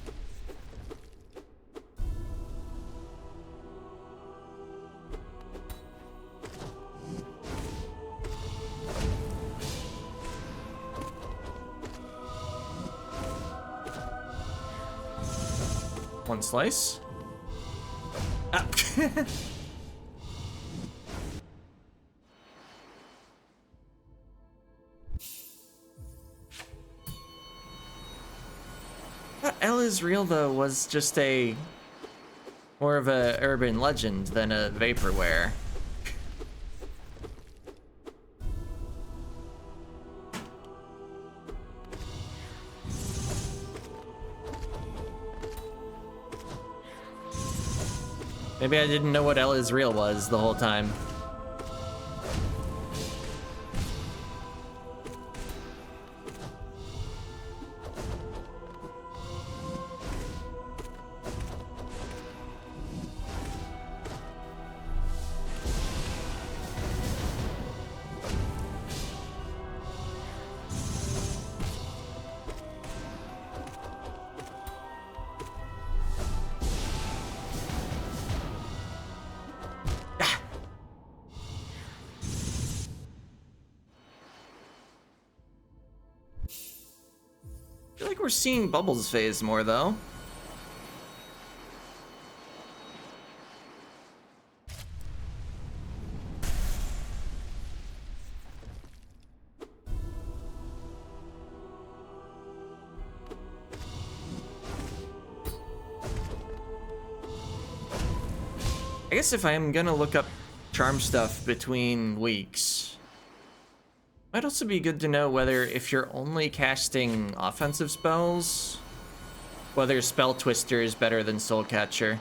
One slice. Ah. That L is real though was just a more of a urban legend than a vaporware. Maybe I didn't know what L is real was the whole time. I feel like we're seeing Bubbles phase more though. I guess if I am gonna look up charm stuff between weeks, might also be good to know whether if you're only casting offensive spells, whether Spell Twister is better than Soul Catcher.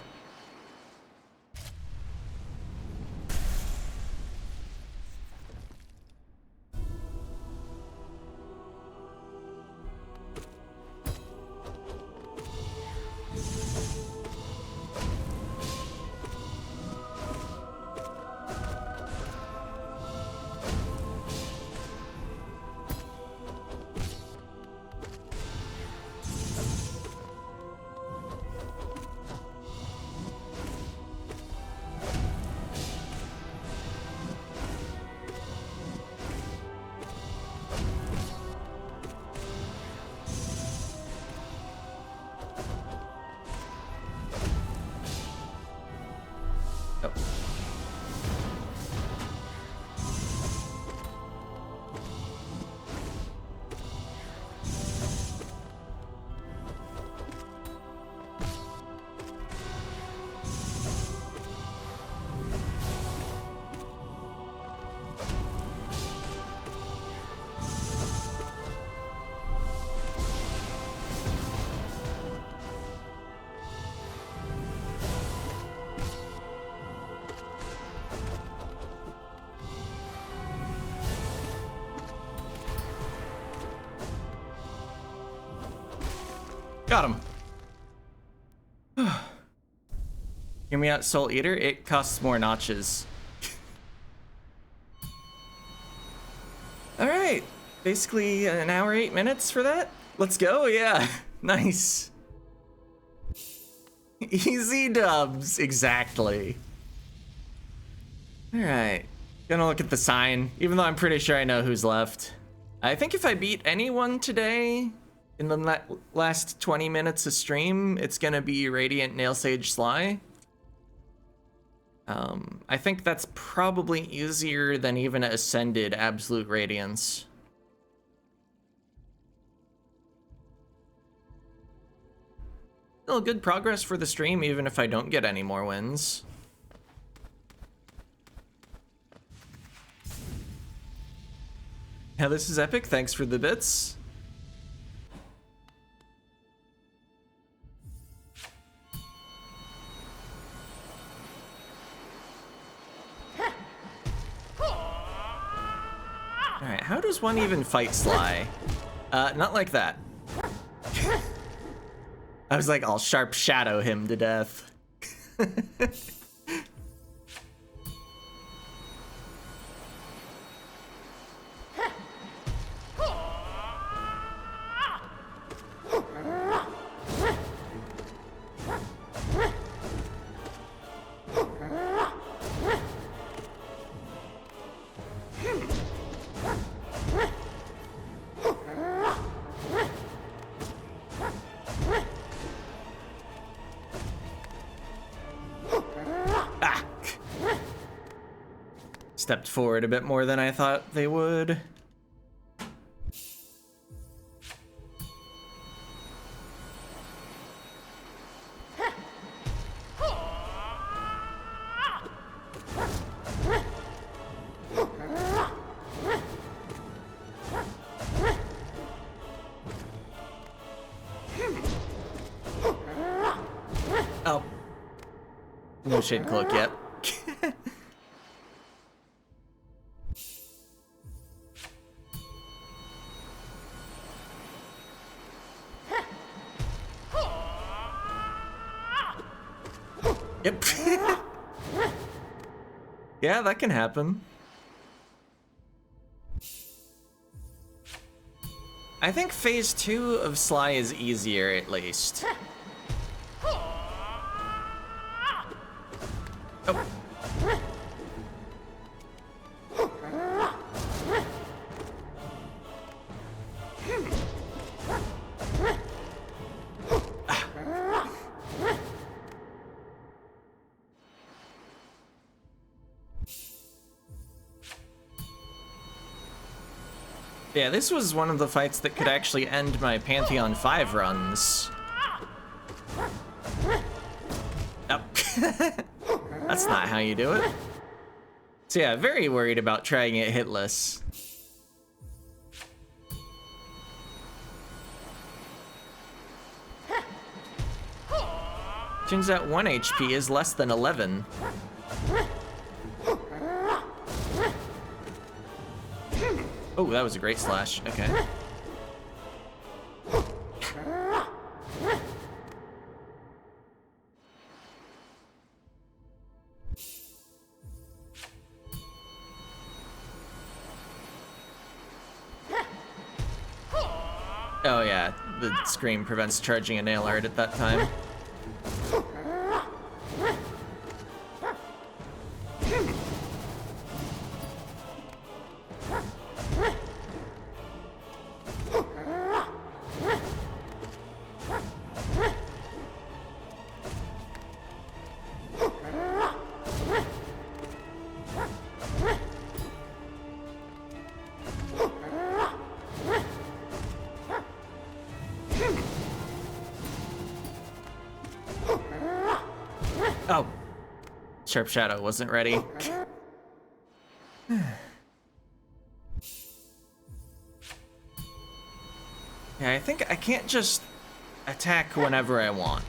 Got him. Hear me out, Soul Eater. It costs more notches. All right, basically an hour, 8 minutes for that. Let's go. Yeah, nice. Easy dubs, exactly. All right, gonna look at the sign, even though I'm pretty sure I know who's left. I think if I beat anyone today, in the last 20 minutes of stream, it's gonna be Radiant Nail Sage Sly. I think that's probably easier than even Ascended Absolute Radiance. Still good progress for the stream, even if I don't get any more wins. Yeah, this is epic. Thanks for the bits. Alright, how does one even fight Sly? Not like that. I was like, I'll sharp shadow him to death. Stepped forward a bit more than I thought they would. Oh. No Shade Cloak yet. Yep. Yeah, that can happen. I think phase 2 of Sly is easier, at least. Oh. Yeah, this was one of the fights that could actually end my Pantheon 5 runs. Oh. That's not how you do it. So yeah, very worried about trying it hitless. Turns out 1 HP is less than 11. Oh, that was a great slash. Okay. Oh yeah, the scream prevents charging a nail art at that time. Oh, Sharp Shadow wasn't ready. Yeah, I think I can't just attack whenever I want.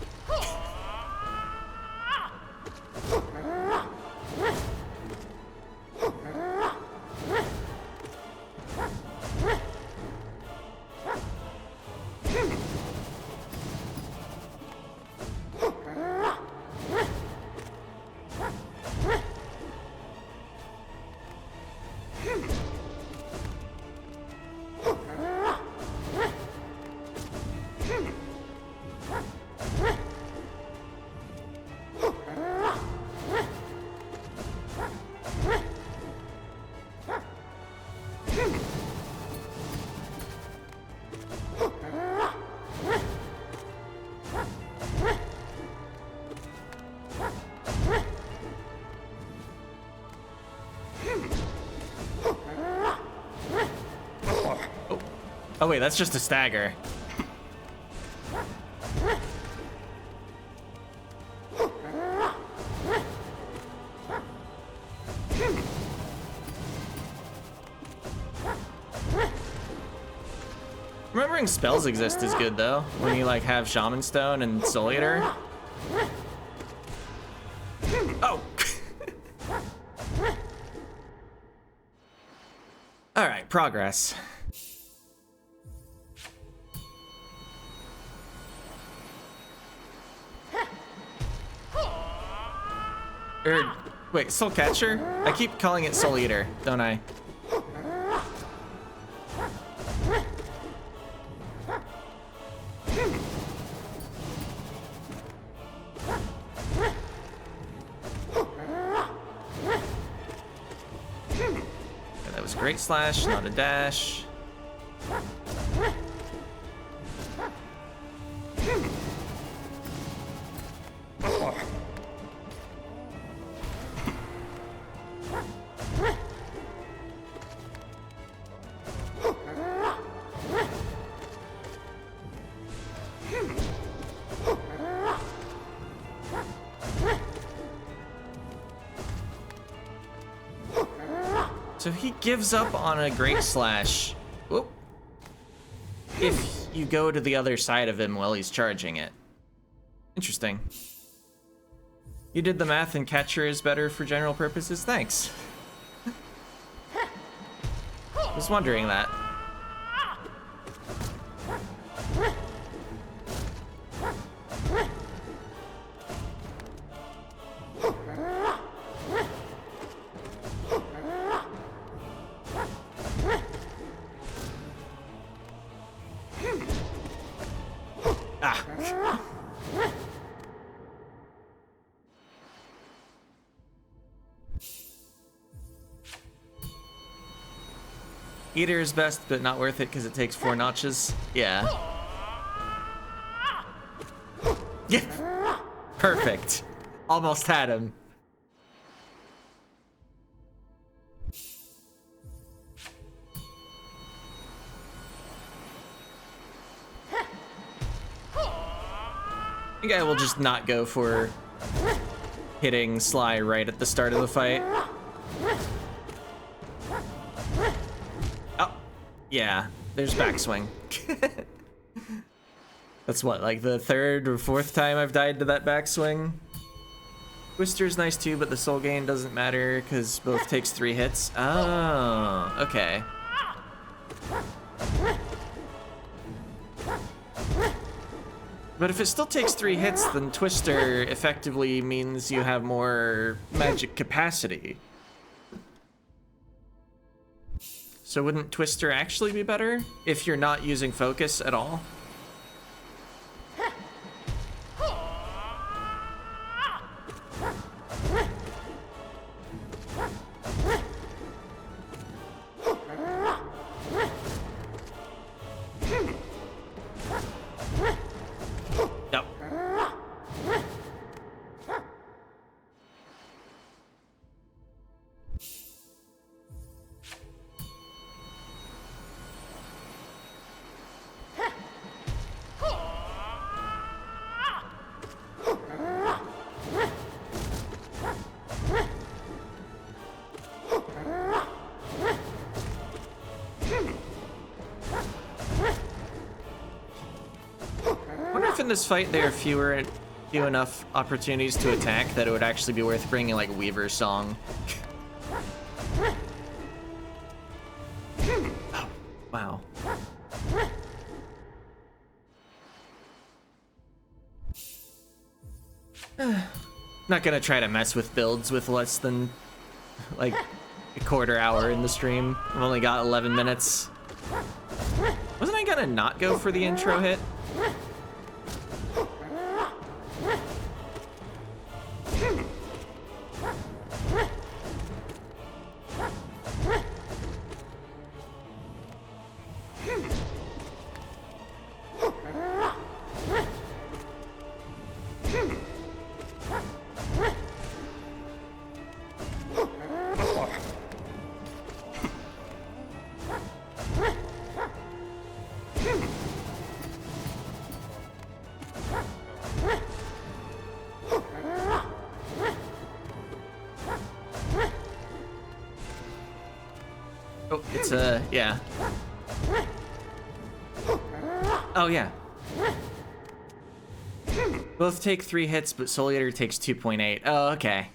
Oh wait, that's just a stagger. Remembering spells exist is good though, when you like have Shaman Stone and Soul Eater. Oh! Alright, progress. Wait, Soul Catcher? I keep calling it Soul Eater, don't I? Yeah, that was a great slash, not a dash. So he gives up on a great slash. Whoop. If you go to the other side of him while he's charging it. Interesting. You did the math and Catcher is better for general purposes? Thanks. Was wondering that. Ah. Eater is best, but not worth it because it takes 4 notches. Yeah. Yeah. Perfect. Almost had him. I think I will just not go for hitting Sly right at the start of the fight. Oh, yeah, there's backswing. That's what, like the third or fourth time I've died to that backswing? Twister's nice too, but the soul gain doesn't matter because both takes 3 hits. Oh, okay. But if it still takes 3 hits, then Twister effectively means you have more magic capacity. So wouldn't Twister actually be better if you're not using focus at all? Nope. In this fight there are few enough opportunities to attack that it would actually be worth bringing like Weaver's Song. Oh, wow. Not gonna try to mess with builds with less than like a quarter hour in the stream. I've only got 11 minutes. Wasn't I gonna not go for the intro hit? Oh, it's yeah. Oh, yeah. Both take 3 hits, but Soul Eater takes 2.8. Oh, okay.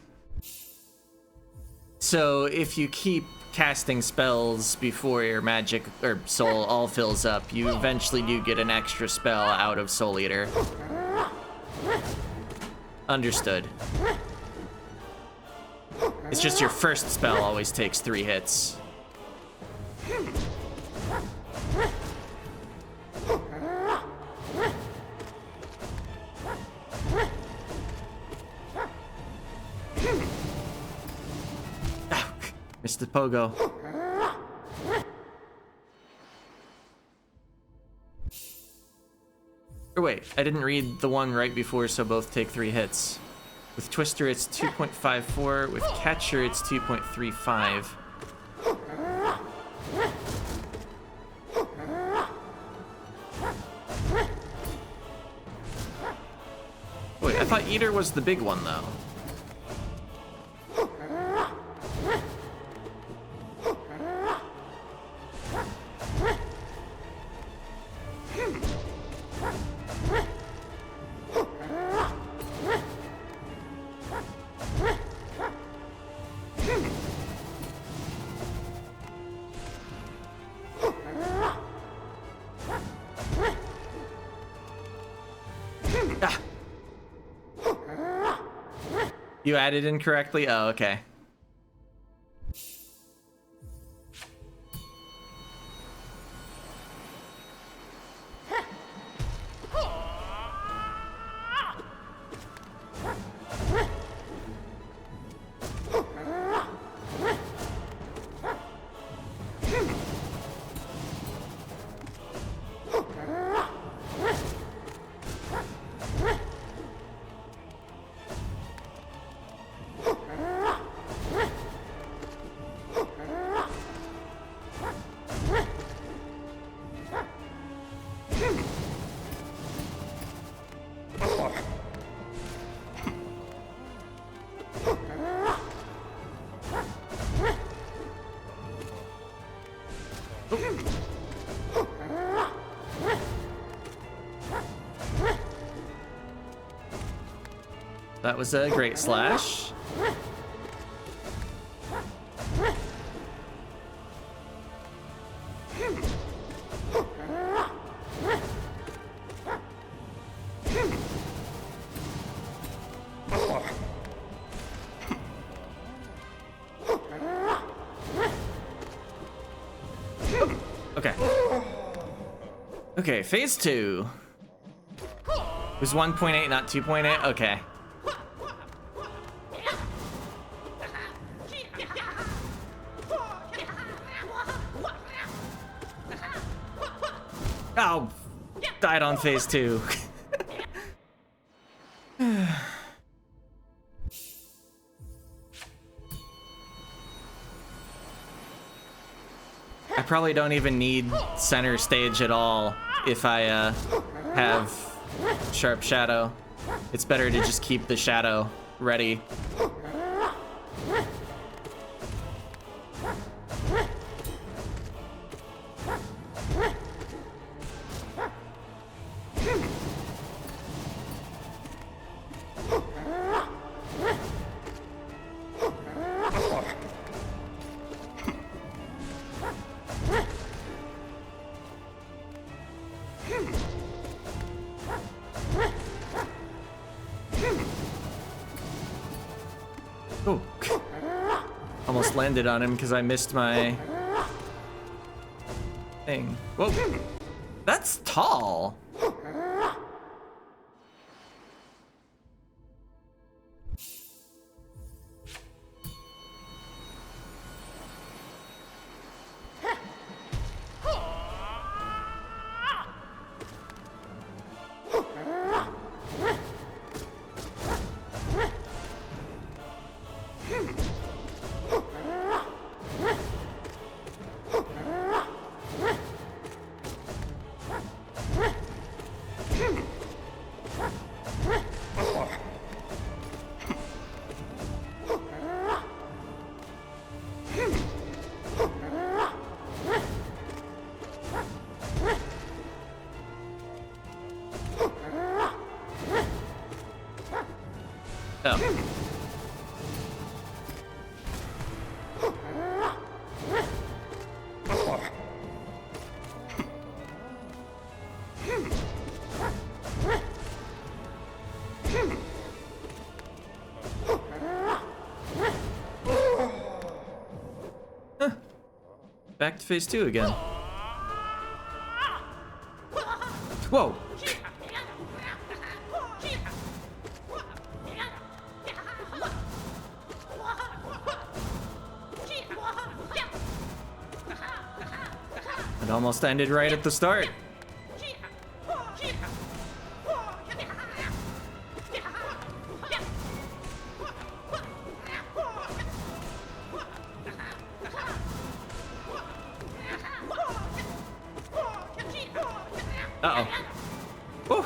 So if you keep casting spells before your magic or soul all fills up, you eventually do get an extra spell out of Soul Eater. Understood. It's just your first spell always takes 3 hits. Mr. Pogo. Or wait, I didn't read the one right before, so both take 3 hits. With Twister, it's 2.54. With Catcher, it's 2.35. Wait, I thought Eater was the big one, though. You added incorrectly? Oh, okay. That was a great slash. Okay. Okay, phase 2. It was 1.8, not 2.8? Okay. Oh, died on phase 2. I probably don't even need center stage at all if I have sharp shadow. It's better to just keep the shadow ready. Oh, almost landed on him because I missed my thing. Whoa, that's tall. Oh. Huh. Back to phase 2 again. Whoa. It almost ended right at the start. Uh-oh. Whew.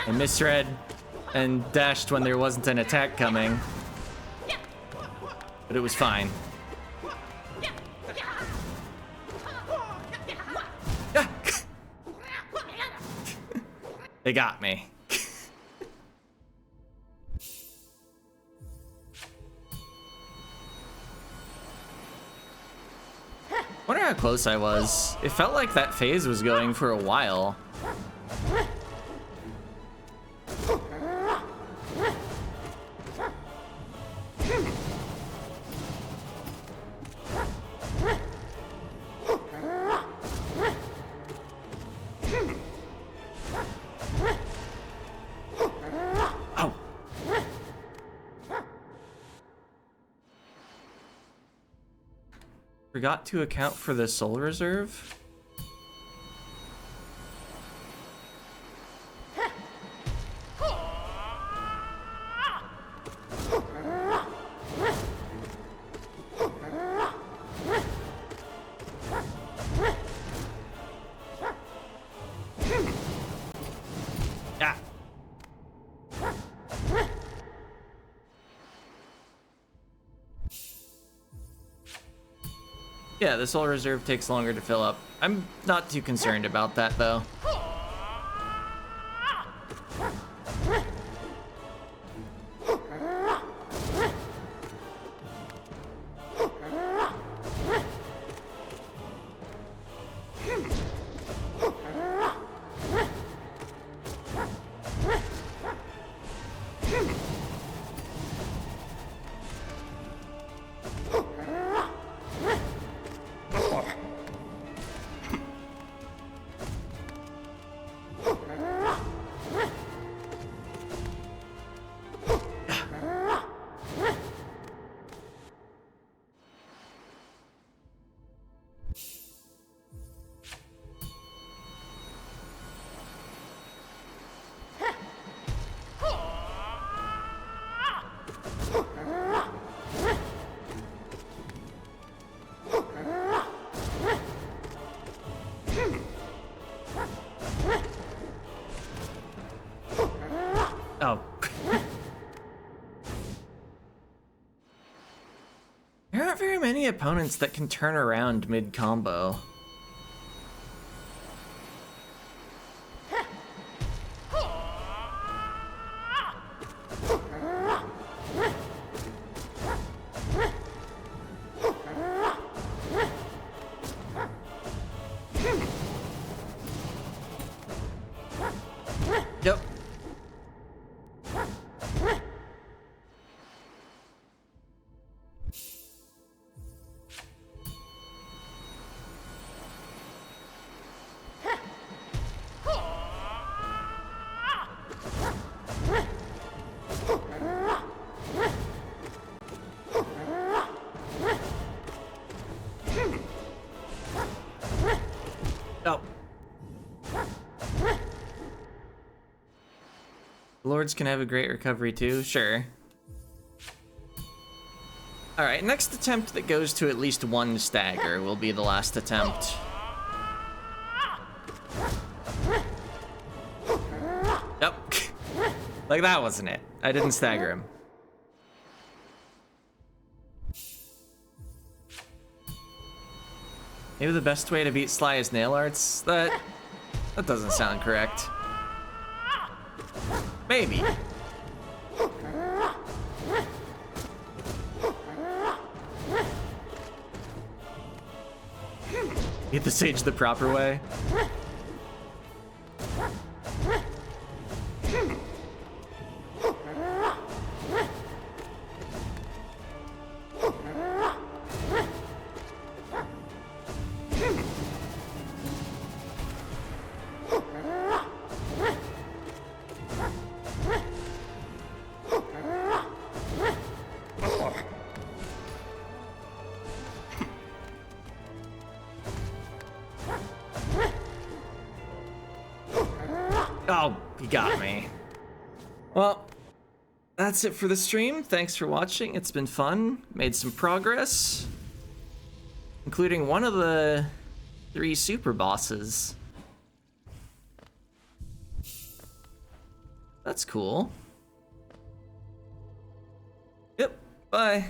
I misread and dashed when there wasn't an attack coming. But it was fine. They got me. Wonder how close I was. It felt like that phase was going for a while. Forgot to account for the soul reserve. Yeah. Yeah, the soul reserve takes longer to fill up. I'm not too concerned about that, though. Oh. There aren't very many opponents that can turn around mid-combo. Yep. Oh. Lords can have a great recovery too, sure. Alright, next attempt that goes to at least one stagger will be the last attempt. Yep. Like that wasn't it. I didn't stagger him. Maybe the best way to beat Sly is nail arts? That doesn't sound correct. Maybe. Hit the sage the proper way. Oh, he got me. Well, that's it for the stream. Thanks for watching. It's been fun. Made some progress, including one of the 3 super bosses. That's cool. Yep, bye.